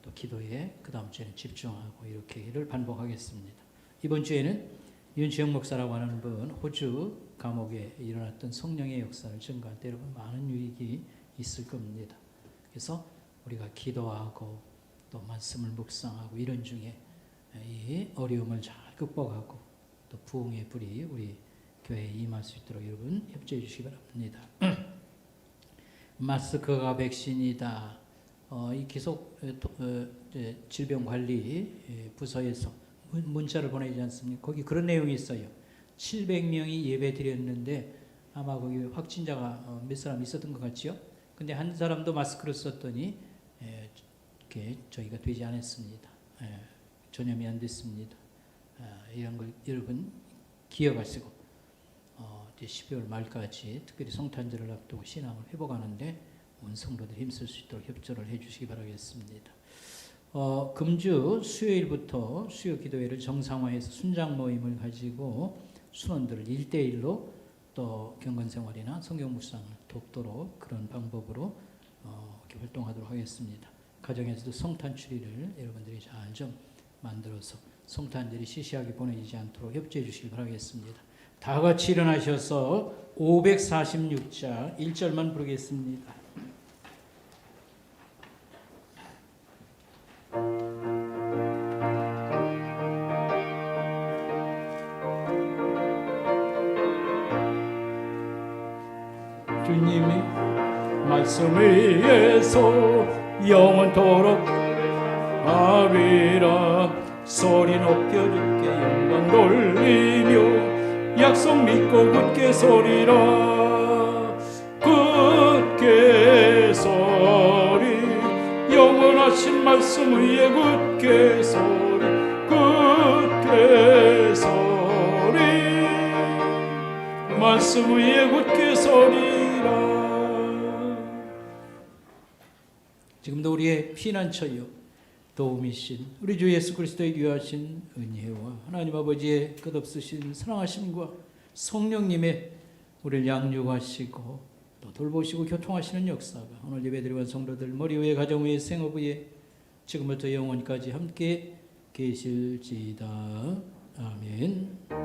S2: 또 기도에 그 다음 주에는 집중하고 이렇게를 반복하겠습니다. 이번 주에는 윤지영 목사라고 하는 분 호주 감옥에 일어났던 성령의 역사를 증거할 때 여러분 많은 유익이 있을 겁니다. 그래서 우리가 기도하고 또 말씀을 묵상하고 이런 중에 이 어려움을 잘 극복하고 또 부흥의 불이 우리 교회에 임할 수 있도록 여러분 협조해 주시기 바랍니다. 마스크가 백신이다. 이 기속 질병관리 부서에서 문자를 보내지 않습니까? 거기 그런 내용이 있어요. 700명이 예배 드렸는데 아마 거기 확진자가 몇 사람 있었던 것 같지요? 근데 한 사람도 마스크를 썼더니 이렇게 저희가 되지 않았습니다. 전염이 안 됐습니다. 이런 걸 여러분 기억하시고 이제 12월 말까지 특별히 성탄절을 앞두고 신앙을 회복하는데 온 성도들 힘쓸 수 있도록 협조를 해주시기 바라겠습니다. 금주 수요일부터 수요 기도회를 정상화해서 순장 모임을 가지고 순원들을 1대1로 또 경건생활이나 성경 묵상을 돕도록 그런 방법으로 이렇게 활동하도록 하겠습니다. 가정에서도 성탄 추리를 여러분들이 잘 좀 만들어서 성탄절이 시시하게 보내지지 않도록 협조해 주시기 바라겠습니다. 다 같이 일어나셔서 546자 1절만 부르겠습니다.
S1: 주님이 말씀 위에서 영원토록 아비라 소리 높여 주께 영광 돌리며 약속 믿고 굳게 서리라 굳게 서리 영원하신 말씀 위에 굳게 서리 굳게 서리 말씀 위에 굳게 서리라.
S2: 지금도 우리의 피난처요 도움이신 우리 주 예수 그리스도의 귀하신 은혜와 하나님 아버지의 끝없으신 사랑하심과 성령님의 우리를 양육하시고 또 돌보시고 교통하시는 역사가 오늘 예배드리는 성도들 머리 위에 가정 위에 생업 위에 지금부터 영원까지 함께 계실지다. 아멘.